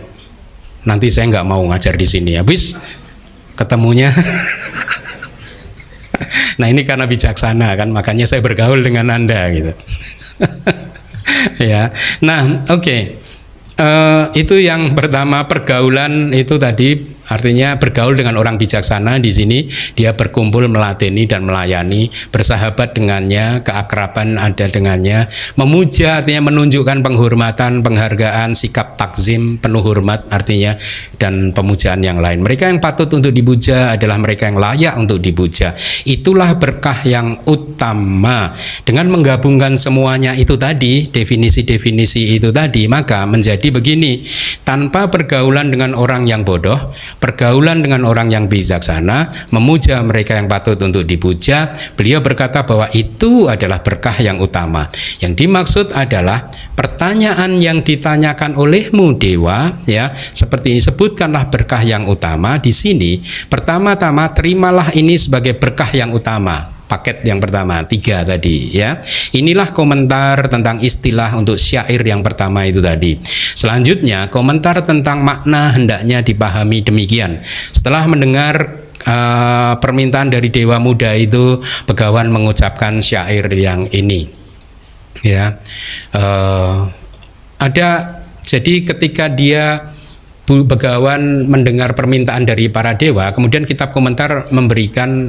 Nanti saya nggak mau ngajar di sini. Habis ketemunya. Nah, ini karena bijaksana kan, makanya saya bergaul dengan Anda gitu. Ya. Nah, oke. Itu yang pertama, pergaulan itu tadi artinya bergaul dengan orang bijaksana. Di sini dia berkumpul, meladeni dan melayani, bersahabat dengannya, keakraban ada dengannya, memuja artinya menunjukkan penghormatan, penghargaan, sikap takzim, penuh hormat artinya, dan pemujaan yang lain. Mereka yang patut untuk dipuja adalah mereka yang layak untuk dipuja. Itulah berkah yang utama. Dengan menggabungkan semuanya itu tadi, definisi-definisi itu tadi, maka menjadi begini: tanpa pergaulan dengan orang yang bodoh, pergaulan dengan orang yang bijaksana, memuja mereka yang patut untuk dipuja. Beliau berkata bahwa itu adalah berkah yang utama. Yang dimaksud adalah pertanyaan yang ditanyakan olehmu dewa, ya, seperti ini, sebutkanlah berkah yang utama di sini. Pertama-tama terimalah ini sebagai berkah yang utama. Paket yang pertama, 3 tadi, ya. Inilah komentar tentang istilah untuk syair yang pertama itu tadi. Selanjutnya komentar tentang makna hendaknya dipahami demikian. Setelah mendengar permintaan dari Dewa Muda itu Begawan mengucapkan syair yang ini, ya. Jadi ketika Begawan mendengar permintaan dari para dewa, kemudian kitab komentar memberikan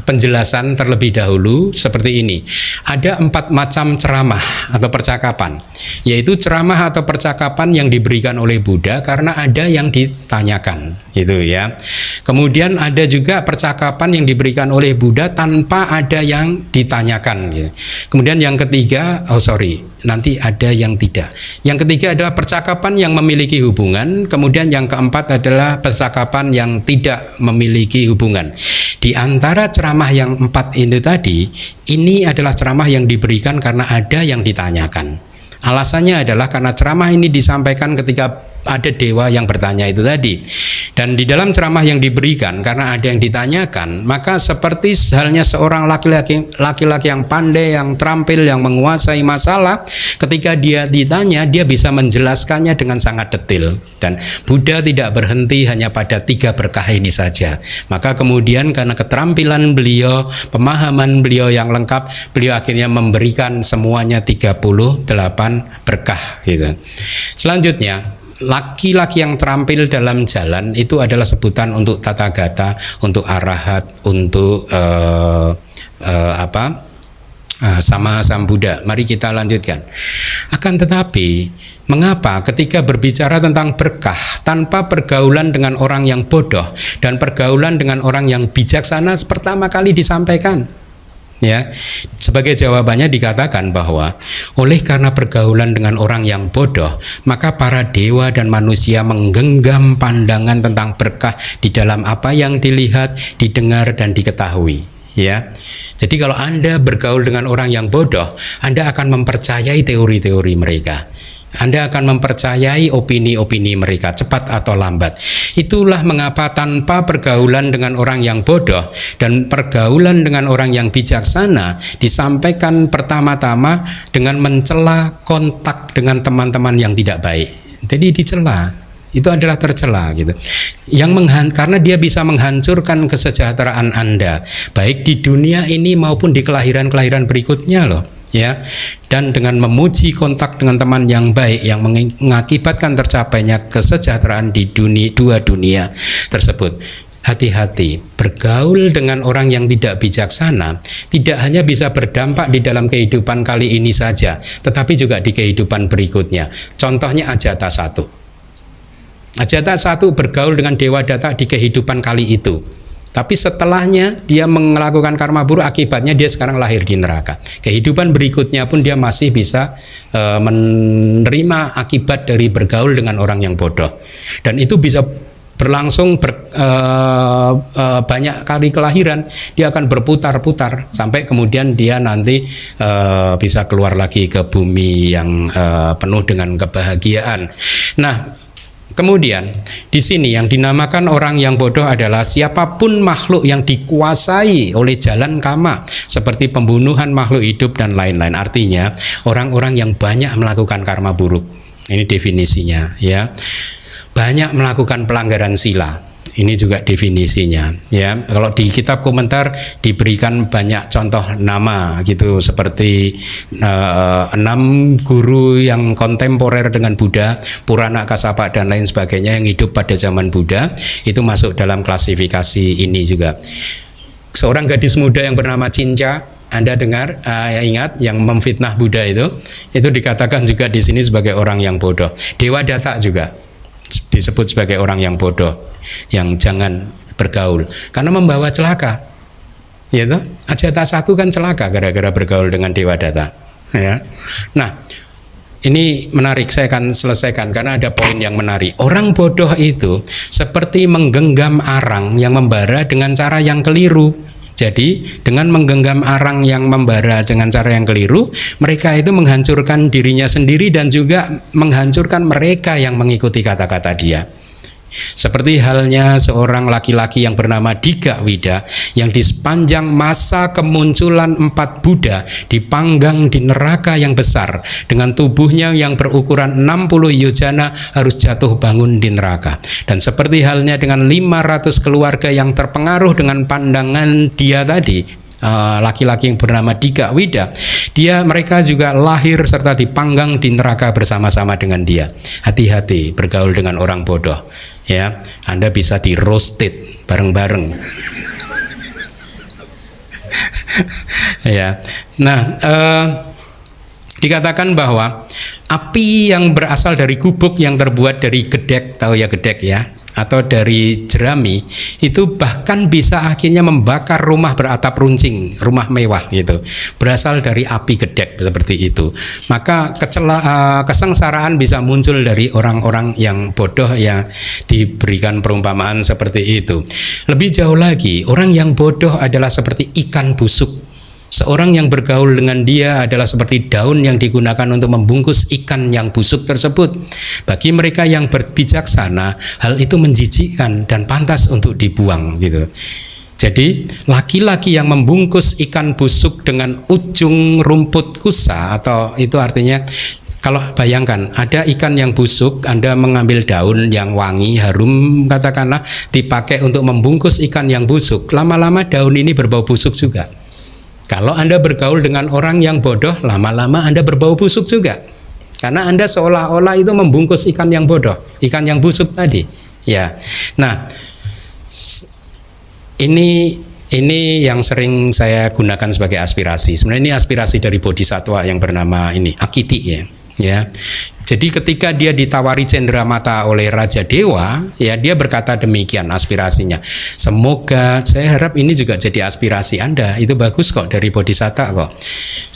penjelasan terlebih dahulu seperti ini. Ada 4 macam ceramah atau percakapan, yaitu ceramah atau percakapan yang diberikan oleh Buddha karena ada yang ditanyakan, gitu ya. Kemudian ada juga percakapan yang diberikan oleh Buddha tanpa ada yang ditanyakan, gitu. Kemudian yang ketiga, nanti ada yang tidak. Yang ketiga adalah percakapan yang memiliki hubungan. Kemudian yang keempat adalah percakapan yang tidak memiliki hubungan. Di antara ceramah yang 4 itu tadi, ini adalah ceramah yang diberikan karena ada yang ditanyakan. Alasannya adalah karena ceramah ini disampaikan ketika ada dewa yang bertanya itu tadi. Dan di dalam ceramah yang diberikan karena ada yang ditanyakan, maka seperti halnya seorang laki-laki yang pandai, yang terampil, yang menguasai masalah, ketika dia ditanya, dia bisa menjelaskannya dengan sangat detail. Dan Buddha tidak berhenti hanya pada 3 berkah ini saja. Maka kemudian karena keterampilan beliau, pemahaman beliau yang lengkap, beliau akhirnya memberikan semuanya 38 berkah, gitu. Selanjutnya, laki-laki yang terampil dalam jalan itu adalah sebutan untuk tathagata, untuk arahat, untuk sama Sambuddha. Mari kita lanjutkan. Akan tetapi, mengapa ketika berbicara tentang berkah tanpa pergaulan dengan orang yang bodoh dan pergaulan dengan orang yang bijaksana pertama kali disampaikan? Ya, sebagai jawabannya dikatakan bahwa oleh karena pergaulan dengan orang yang bodoh, maka para dewa dan manusia menggenggam pandangan tentang berkah di dalam apa yang dilihat, didengar dan diketahui. Ya, jadi kalau Anda bergaul dengan orang yang bodoh, Anda akan mempercayai teori-teori mereka. Anda akan mempercayai opini-opini mereka, cepat atau lambat. Itulah mengapa tanpa pergaulan dengan orang yang bodoh dan pergaulan dengan orang yang bijaksana disampaikan pertama-tama dengan mencela kontak dengan teman-teman yang tidak baik. Jadi dicela, itu adalah tercela, gitu. Karena dia bisa menghancurkan kesejahteraan Anda, baik di dunia ini maupun di kelahiran-kelahiran berikutnya loh. Ya, dan dengan memuji kontak dengan teman yang baik yang mengakibatkan tercapainya kesejahteraan di dua dunia tersebut. Hati-hati, bergaul dengan orang yang tidak bijaksana tidak hanya bisa berdampak di dalam kehidupan kali ini saja, tetapi juga di kehidupan berikutnya. Contohnya Ajata 1. Ajata 1 bergaul dengan Dewa Datta di kehidupan kali itu. Tapi setelahnya dia melakukan karma buruk, akibatnya dia sekarang lahir di neraka. Kehidupan berikutnya pun dia masih bisa menerima akibat dari bergaul dengan orang yang bodoh. Dan itu bisa berlangsung banyak kali kelahiran. Dia akan berputar-putar sampai kemudian dia nanti bisa keluar lagi ke bumi yang penuh dengan kebahagiaan. Nah, kemudian di sini yang dinamakan orang yang bodoh adalah siapapun makhluk yang dikuasai oleh jalan kama, seperti pembunuhan makhluk hidup dan lain-lain. Artinya orang-orang yang banyak melakukan karma buruk. Ini definisinya, ya. Banyak melakukan pelanggaran sila. Ini juga definisinya, ya. Kalau di kitab komentar diberikan banyak contoh nama, gitu, seperti 6 guru yang kontemporer dengan Buddha, Purana Kassapa dan lain sebagainya yang hidup pada zaman Buddha, itu masuk dalam klasifikasi ini juga. Seorang gadis muda yang bernama Cinca, Anda dengar, ingat yang memfitnah Buddha itu dikatakan juga di sini sebagai orang yang bodoh. Dewa Datta juga disebut sebagai orang yang bodoh, yang jangan bergaul karena membawa celaka. Ya toh? Ajata 1 kan celaka gara-gara bergaul dengan Dewa Datta, ya. Nah, ini menarik, saya akan selesaikan karena ada poin yang menarik. Orang bodoh itu seperti menggenggam arang yang membara dengan cara yang keliru. Jadi dengan menggenggam arang yang membara dengan cara yang keliru, mereka itu menghancurkan dirinya sendiri dan juga menghancurkan mereka yang mengikuti kata-kata dia. Seperti halnya seorang laki-laki yang bernama Diga Wida yang di sepanjang masa kemunculan 4 Buddha dipanggang di neraka yang besar dengan tubuhnya yang berukuran 60 yojana harus jatuh bangun di neraka. Dan seperti halnya dengan 500 keluarga yang terpengaruh dengan pandangan dia tadi, laki-laki yang bernama Diga Wida, mereka juga lahir serta dipanggang di neraka bersama-sama dengan dia. Hati-hati bergaul dengan orang bodoh, ya. Anda bisa di roasted bareng-bareng. Ya. Nah, dikatakan bahwa api yang berasal dari gubuk yang terbuat dari gedek, tahu ya gedek ya, atau dari jerami, itu bahkan bisa akhirnya membakar rumah beratap runcing, rumah mewah gitu, berasal dari api gedek seperti itu. Maka kesengsaraan bisa muncul dari orang-orang yang bodoh yang diberikan perumpamaan seperti itu. Lebih jauh lagi, orang yang bodoh adalah seperti ikan busuk. Seorang yang bergaul dengan dia adalah seperti daun yang digunakan untuk membungkus ikan yang busuk tersebut. Bagi mereka yang berbijaksana, hal itu menjijikkan dan pantas untuk dibuang gitu. Jadi laki-laki yang membungkus ikan busuk dengan ujung rumput kusa, atau itu artinya, kalau bayangkan ada ikan yang busuk, Anda mengambil daun yang wangi, harum katakanlah, dipakai untuk membungkus ikan yang busuk, lama-lama daun ini berbau busuk juga. Kalau Anda bergaul dengan orang yang bodoh, lama-lama Anda berbau busuk juga. Karena Anda seolah-olah itu membungkus ikan yang bodoh, ikan yang busuk tadi. Ya. Nah, ini yang sering saya gunakan sebagai aspirasi. Sebenarnya ini aspirasi dari bodhisattva yang bernama ini Akiti ya. Ya. Jadi ketika dia ditawari cendramata oleh Raja Dewa, ya dia berkata demikian aspirasinya. Semoga, saya harap ini juga jadi aspirasi Anda. Itu bagus kok dari bodhisattva kok.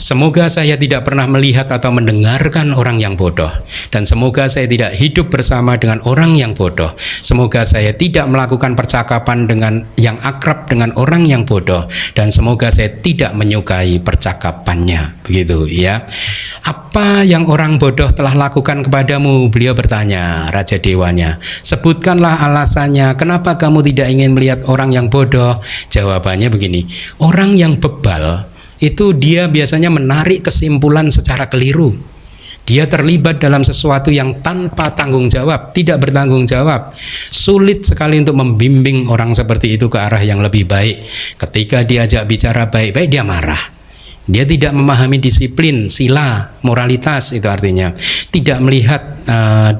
Semoga saya tidak pernah melihat atau mendengarkan orang yang bodoh, dan semoga saya tidak hidup bersama dengan orang yang bodoh. Semoga saya tidak melakukan percakapan dengan yang akrab dengan orang yang bodoh, dan semoga saya tidak menyukai percakapannya. Begitu ya. Apa yang orang bodoh telah lakukan kepadamu? Beliau bertanya, Raja Dewanya. Sebutkanlah alasannya, kenapa kamu tidak ingin melihat orang yang bodoh? Jawabannya begini, orang yang bebal itu dia biasanya menarik kesimpulan secara keliru. Dia terlibat dalam sesuatu yang tanpa tanggung jawab, tidak bertanggung jawab. Sulit sekali untuk membimbing orang seperti itu ke arah yang lebih baik. Ketika diajak bicara baik-baik, dia marah. Dia tidak memahami disiplin, sila, moralitas, itu artinya tidak melihat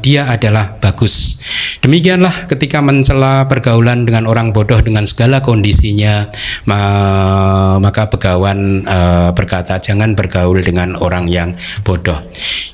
dia adalah bagus. Demikianlah ketika mencela pergaulan dengan orang bodoh dengan segala kondisinya, maka Begawan berkata jangan bergaul dengan orang yang bodoh.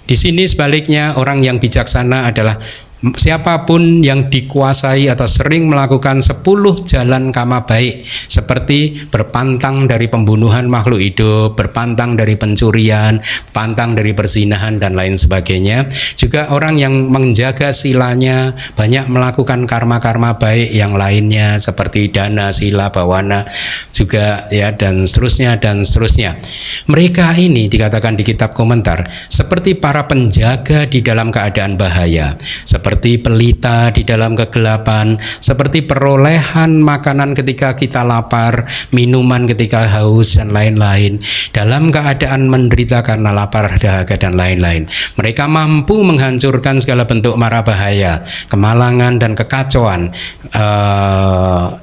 Di sini sebaliknya, orang yang bijaksana adalah siapapun yang dikuasai atau sering melakukan 10 jalan kama baik, seperti berpantang dari pembunuhan makhluk hidup, berpantang dari pencurian, pantang dari perzinahan dan lain sebagainya. Juga orang yang menjaga silanya, banyak melakukan karma-karma baik yang lainnya seperti dana, sila, bawana juga ya, dan seterusnya dan seterusnya. Mereka ini dikatakan di kitab komentar seperti para penjaga di dalam keadaan bahaya, seperti pelita di dalam kegelapan, seperti perolehan makanan ketika kita lapar, minuman ketika haus, dan lain-lain. Dalam keadaan menderita karena lapar, dahaga, dan lain-lain, mereka mampu menghancurkan segala bentuk mara bahaya, kemalangan, dan kekacauan.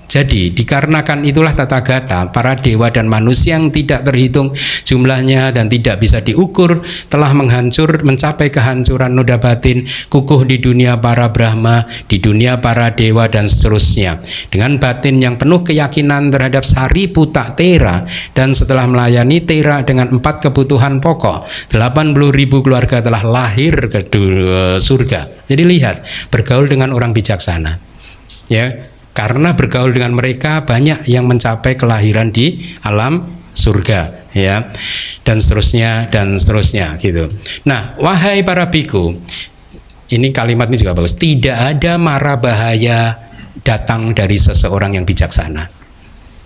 Jadi dikarenakan itulah Tathagata, para dewa dan manusia yang tidak terhitung jumlahnya dan tidak bisa diukur, telah mencapai kehancuran noda batin, kukuh di dunia para Brahma, di dunia para dewa, dan seterusnya. Dengan batin yang penuh keyakinan terhadap Sariputta Thera, dan setelah melayani Thera dengan 4 kebutuhan pokok, 80.000 keluarga telah lahir ke surga. Jadi lihat, bergaul dengan orang bijaksana, ya, karena bergaul dengan mereka banyak yang mencapai kelahiran di alam surga, ya, dan seterusnya gitu. Nah, wahai para biku, ini kalimat ini juga bagus. Tidak ada mara bahaya datang dari seseorang yang bijaksana.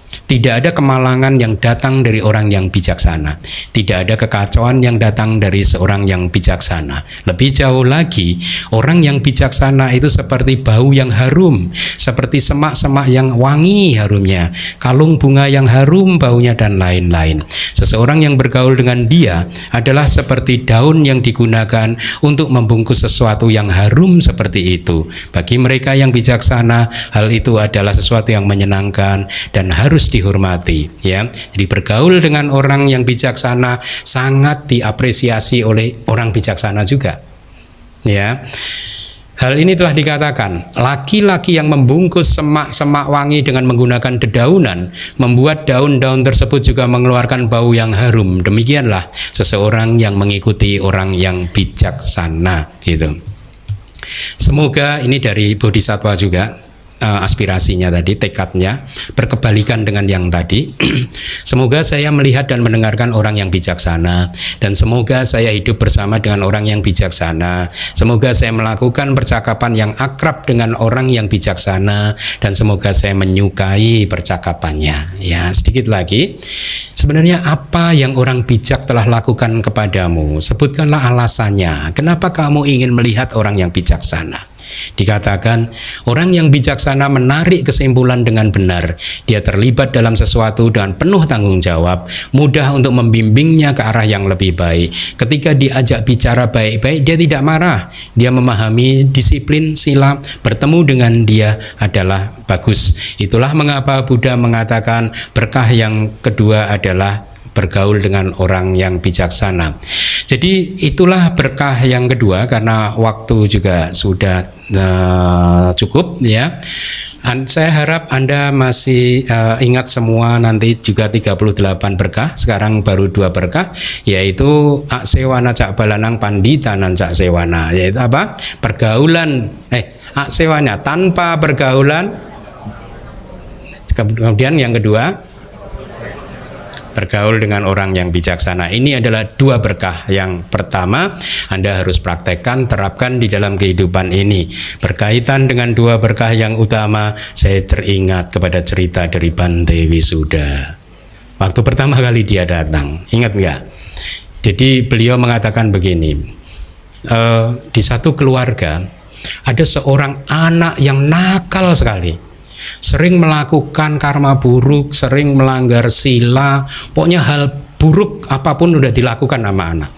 Tidak ada kemalangan yang datang dari orang yang bijaksana. Tidak ada kekacauan yang datang dari seorang yang bijaksana. Lebih jauh lagi, orang yang bijaksana itu seperti bau yang harum, seperti semak-semak yang wangi harumnya, kalung bunga yang harum baunya, dan lain-lain. Seseorang yang bergaul dengan dia adalah seperti daun yang digunakan untuk membungkus sesuatu yang harum seperti itu. Bagi mereka yang bijaksana, hal itu adalah sesuatu yang menyenangkan dan harus dihormati, ya. Jadi bergaul dengan orang yang bijaksana sangat diapresiasi oleh orang bijaksana juga, ya. Hal ini telah dikatakan, laki-laki yang membungkus semak-semak wangi dengan menggunakan dedaunan membuat daun-daun tersebut juga mengeluarkan bau yang harum. Demikianlah seseorang yang mengikuti orang yang bijaksana, gitu. Semoga ini dari Bodhisattva juga, aspirasinya tadi, tekadnya berkebalikan dengan yang tadi. Semoga saya melihat dan mendengarkan orang yang bijaksana, dan semoga saya hidup bersama dengan orang yang bijaksana. Semoga saya melakukan percakapan yang akrab dengan orang yang bijaksana, dan semoga saya menyukai percakapannya. Ya, sedikit lagi. Sebenarnya apa yang orang bijak telah lakukan kepadamu? Sebutkanlah alasannya. Kenapa kamu ingin melihat orang yang bijaksana? Dikatakan, orang yang bijaksana menarik kesimpulan dengan benar. Dia terlibat dalam sesuatu dengan penuh tanggung jawab, mudah untuk membimbingnya ke arah yang lebih baik. Ketika diajak bicara baik-baik, dia tidak marah. Dia memahami disiplin sila, bertemu dengan dia adalah bagus. Itulah mengapa Buddha mengatakan berkah yang kedua adalah bergaul dengan orang yang bijaksana. Jadi itulah berkah yang kedua, karena waktu juga sudah cukup, ya. Saya harap Anda masih ingat semua nanti juga 38 berkah. Sekarang baru 2 berkah, yaitu aksewana cak balanang panditanan cak sewana, yaitu apa? Pergaulan aksewana tanpa pergaulan. Kemudian yang kedua, bergaul dengan orang yang bijaksana. Ini adalah 2 berkah. Yang pertama, Anda harus praktekkan, terapkan di dalam kehidupan ini. Berkaitan dengan 2 berkah yang utama, saya teringat kepada cerita dari Bante Wisuda. Waktu pertama kali dia datang, ingat nggak? Jadi beliau mengatakan begini, di satu keluarga ada seorang anak yang nakal sekali, sering melakukan karma buruk, sering melanggar sila, pokoknya hal buruk apapun udah dilakukan sama anak.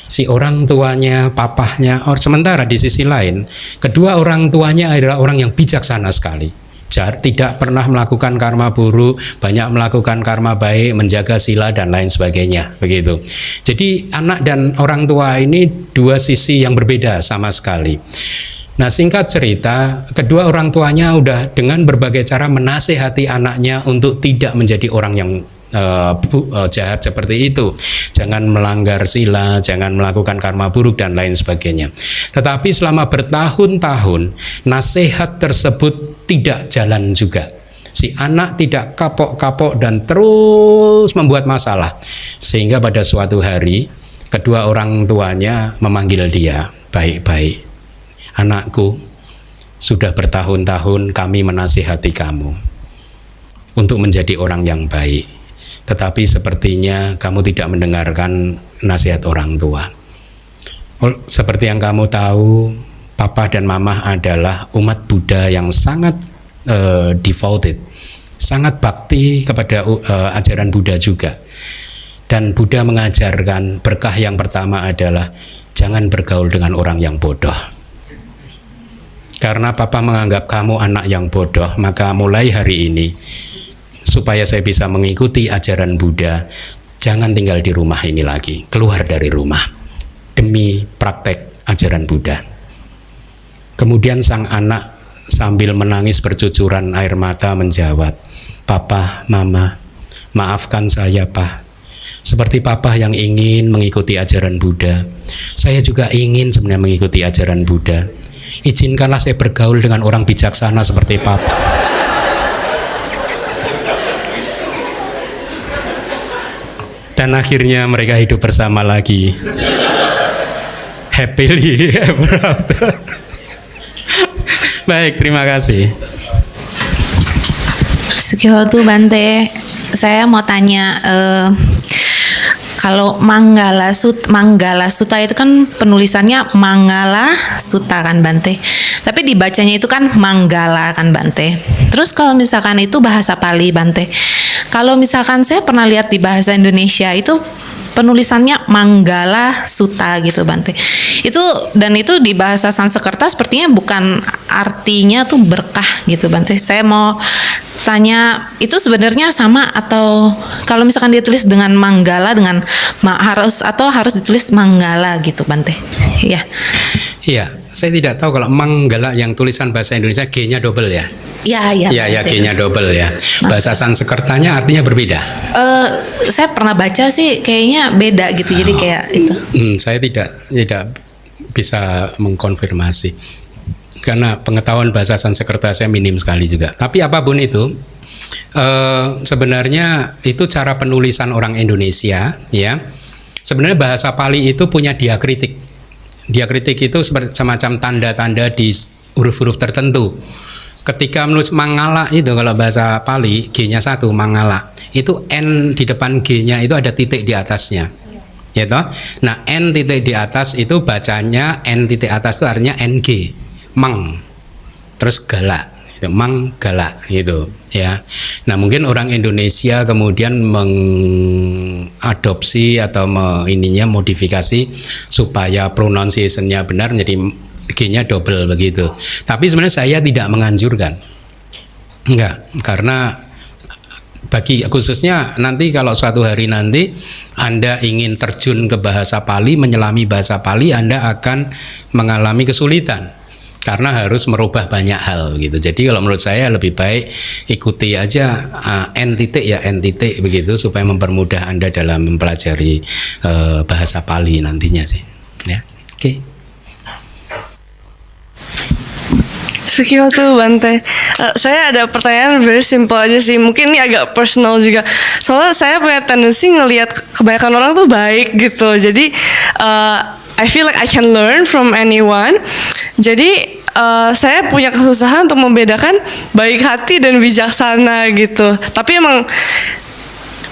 Si orang tuanya, papahnya, sementara di sisi lain, kedua orang tuanya adalah orang yang bijaksana sekali. Tidak pernah melakukan karma buruk, banyak melakukan karma baik, menjaga sila dan lain sebagainya, begitu. Jadi anak dan orang tua ini 2 sisi yang berbeda sama sekali. Nah, singkat cerita, kedua orang tuanya udah dengan berbagai cara menasihati anaknya untuk tidak menjadi orang yang jahat seperti itu. Jangan melanggar sila, jangan melakukan karma buruk dan lain sebagainya. Tetapi selama bertahun-tahun, nasihat tersebut tidak jalan juga. Si anak tidak kapok-kapok dan terus membuat masalah. Sehingga pada suatu hari, kedua orang tuanya memanggil dia baik-baik. Anakku, sudah bertahun-tahun kami menasihati kamu untuk menjadi orang yang baik, tetapi sepertinya kamu tidak mendengarkan nasihat orang tua. Seperti yang kamu tahu, Papa dan Mama adalah umat Buddha yang sangat devoted, sangat bakti kepada ajaran Buddha juga. Dan Buddha mengajarkan berkah yang pertama adalah jangan bergaul dengan orang yang bodoh. Karena Papa menganggap kamu anak yang bodoh, maka mulai hari ini, supaya saya bisa mengikuti ajaran Buddha, jangan tinggal di rumah ini lagi, keluar dari rumah, demi praktek ajaran Buddha. Kemudian sang anak sambil menangis bercucuran air mata menjawab, Papa, Mama, maafkan saya, Pak. Seperti Papa yang ingin mengikuti ajaran Buddha, saya juga ingin sebenarnya mengikuti ajaran Buddha. Izinkanlah saya bergaul dengan orang bijaksana seperti Papa. Dan akhirnya mereka hidup bersama lagi, happily ever after. Baik, terima kasih. Sukihotu Bante, saya mau tanya, kalau Manggala Sutta itu kan penulisannya Mangala Sutta kan Bante, tapi dibacanya itu kan Manggala kan Bante. Terus kalau misalkan itu bahasa Pali Bante, kalau misalkan saya pernah lihat di bahasa Indonesia itu penulisannya Manggala Sutta gitu Bante. Itu di bahasa Sanskerta sepertinya bukan artinya tuh berkah gitu Bante. Saya mau tanya, itu sebenarnya sama atau kalau misalkan dia tulis dengan Manggala dengan harus ditulis Manggala gitu Bante? Iya. Iya, saya tidak tahu kalau Manggala yang tulisan bahasa Indonesia G-nya double ya. Iya. Iya, G-nya double ya. Bahasa Sanskertanya artinya berbeda. Saya pernah baca sih kayaknya beda gitu. Jadi kayak itu. Saya tidak bisa mengkonfirmasi karena pengetahuan bahasa Sanskerta saya minim sekali juga. Tapi apapun itu, sebenarnya itu cara penulisan orang Indonesia ya. Sebenarnya bahasa Pali itu punya diakritik. Diakritik itu seperti semacam tanda-tanda di huruf-huruf tertentu. Ketika menulis Mangala itu, kalau bahasa Pali G-nya 1 Mangala, itu N di depan G-nya itu ada titik di atasnya. Ya toh? Nah, N titik di atas itu bacanya N titik atas itu artinya NG. Mang, terus gala, itu mang gala gitu ya. Nah mungkin orang Indonesia kemudian mengadopsi atau modifikasi supaya pronunciation-nya benar, jadi G-nya double begitu. Tapi sebenarnya saya tidak menganjurkan, enggak, karena bagi khususnya nanti kalau suatu hari nanti Anda ingin terjun ke bahasa Pali, menyelami bahasa Pali, Anda akan mengalami kesulitan. Karena harus merubah banyak hal gitu. Jadi kalau menurut saya lebih baik ikuti aja N titik begitu supaya mempermudah Anda dalam mempelajari bahasa Pali nantinya sih. Ya, oke. Sukihotu Bante, saya ada pertanyaan very simple aja sih. Mungkin ini agak personal juga. Soalnya saya punya tendensi ngelihat kebanyakan orang tuh baik gitu. Jadi I feel like I can learn from anyone. Jadi saya punya kesusahan untuk membedakan baik hati dan bijaksana gitu. Tapi emang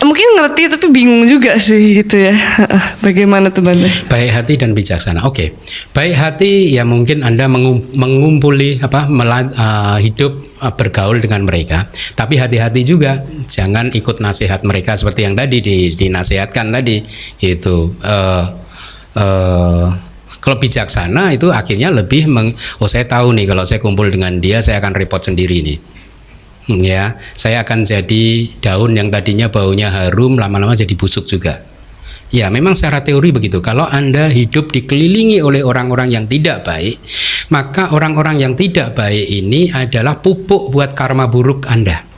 mungkin ngerti tapi bingung juga sih gitu ya. Bagaimana tuh Bante? Baik hati dan bijaksana. Oke. Baik hati ya mungkin Anda mengumpuli hidup bergaul dengan mereka. Tapi hati-hati juga jangan ikut nasihat mereka seperti yang tadi dinasihatkan tadi itu. Kalau bijaksana itu akhirnya lebih saya tahu nih kalau saya kumpul dengan dia saya akan repot sendiri nih. Ya, saya akan jadi daun yang tadinya baunya harum lama-lama jadi busuk juga. Ya, memang secara teori begitu. Kalau Anda hidup dikelilingi oleh orang-orang yang tidak baik, maka orang-orang yang tidak baik ini adalah pupuk buat karma buruk Anda.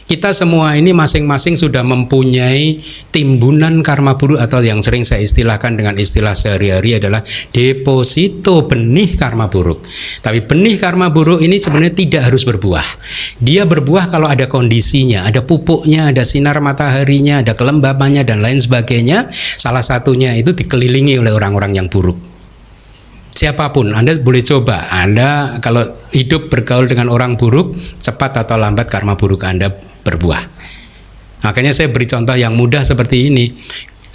Kita semua ini masing-masing sudah mempunyai timbunan karma buruk atau yang sering saya istilahkan dengan istilah sehari-hari adalah deposito benih karma buruk. Tapi benih karma buruk ini sebenarnya tidak harus berbuah. Dia berbuah kalau ada kondisinya, ada pupuknya, ada sinar mataharinya, ada kelembabannya dan lain sebagainya. Salah satunya itu dikelilingi oleh orang-orang yang buruk. Siapapun, Anda boleh coba. Anda kalau hidup bergaul dengan orang buruk, cepat atau lambat karma buruk Anda berbuah. Makanya saya beri contoh yang mudah seperti ini.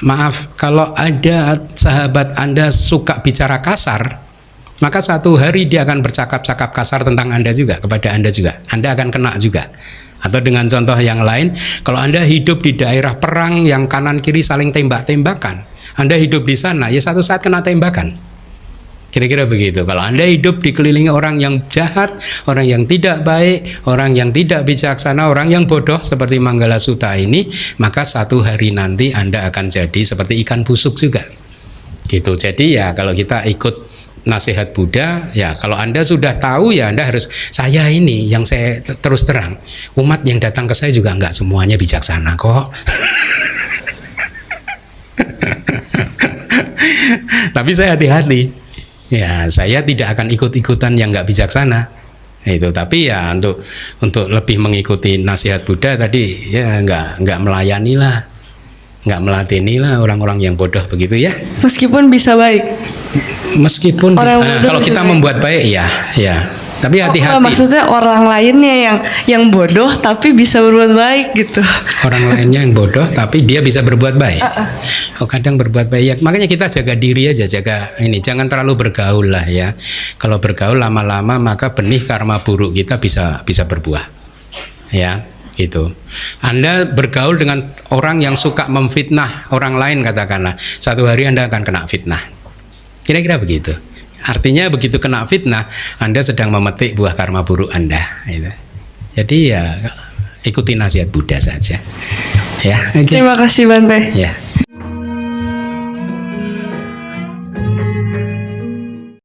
Maaf, kalau ada sahabat Anda suka bicara kasar, maka satu hari dia akan bercakap-cakap kasar tentang Anda juga, kepada Anda juga. Anda akan kena juga. Atau dengan contoh yang lain, kalau Anda hidup di daerah perang yang kanan kiri saling tembak-tembakan, Anda hidup di sana, ya satu saat kena tembakan. Kira-kira begitu. Kalau Anda hidup dikelilingi orang yang jahat, orang yang tidak baik, orang yang tidak bijaksana, orang yang bodoh seperti Manggala Sutta ini, maka satu hari nanti Anda akan jadi seperti ikan busuk juga. Gitu. Jadi ya kalau kita ikut nasihat Buddha, ya kalau Anda sudah tahu ya Anda harus, saya ini yang saya terus terang, umat yang datang ke saya juga enggak semuanya bijaksana kok. Tapi saya hati-hati. Ya, saya tidak akan ikut-ikutan yang nggak bijaksana. Itu, tapi ya untuk lebih mengikuti nasihat Buddha tadi, ya nggak melayani lah, nggak melatini lah orang-orang yang bodoh begitu ya. Meskipun bisa baik. Meskipun kalau kita membuat baik ya. Tapi hati-hati. Maksudnya orang lainnya yang bodoh tapi bisa berbuat baik gitu. Orang lainnya yang bodoh tapi dia bisa berbuat baik. Oh, kadang berbuat baik ya. Makanya kita jaga diri aja, jaga ini. Jangan terlalu bergaul lah ya. Kalau bergaul lama-lama maka benih karma buruk kita bisa berbuah. Ya, gitu. Anda bergaul dengan orang yang suka memfitnah orang lain katakanlah. Satu hari Anda akan kena fitnah. Kira-kira begitu. Artinya begitu kena fitnah, Anda sedang memetik buah karma buruk Anda. Gitu. Jadi ya ikuti nasihat Buddha saja. Ya, okay. Terima kasih Bante. Ya.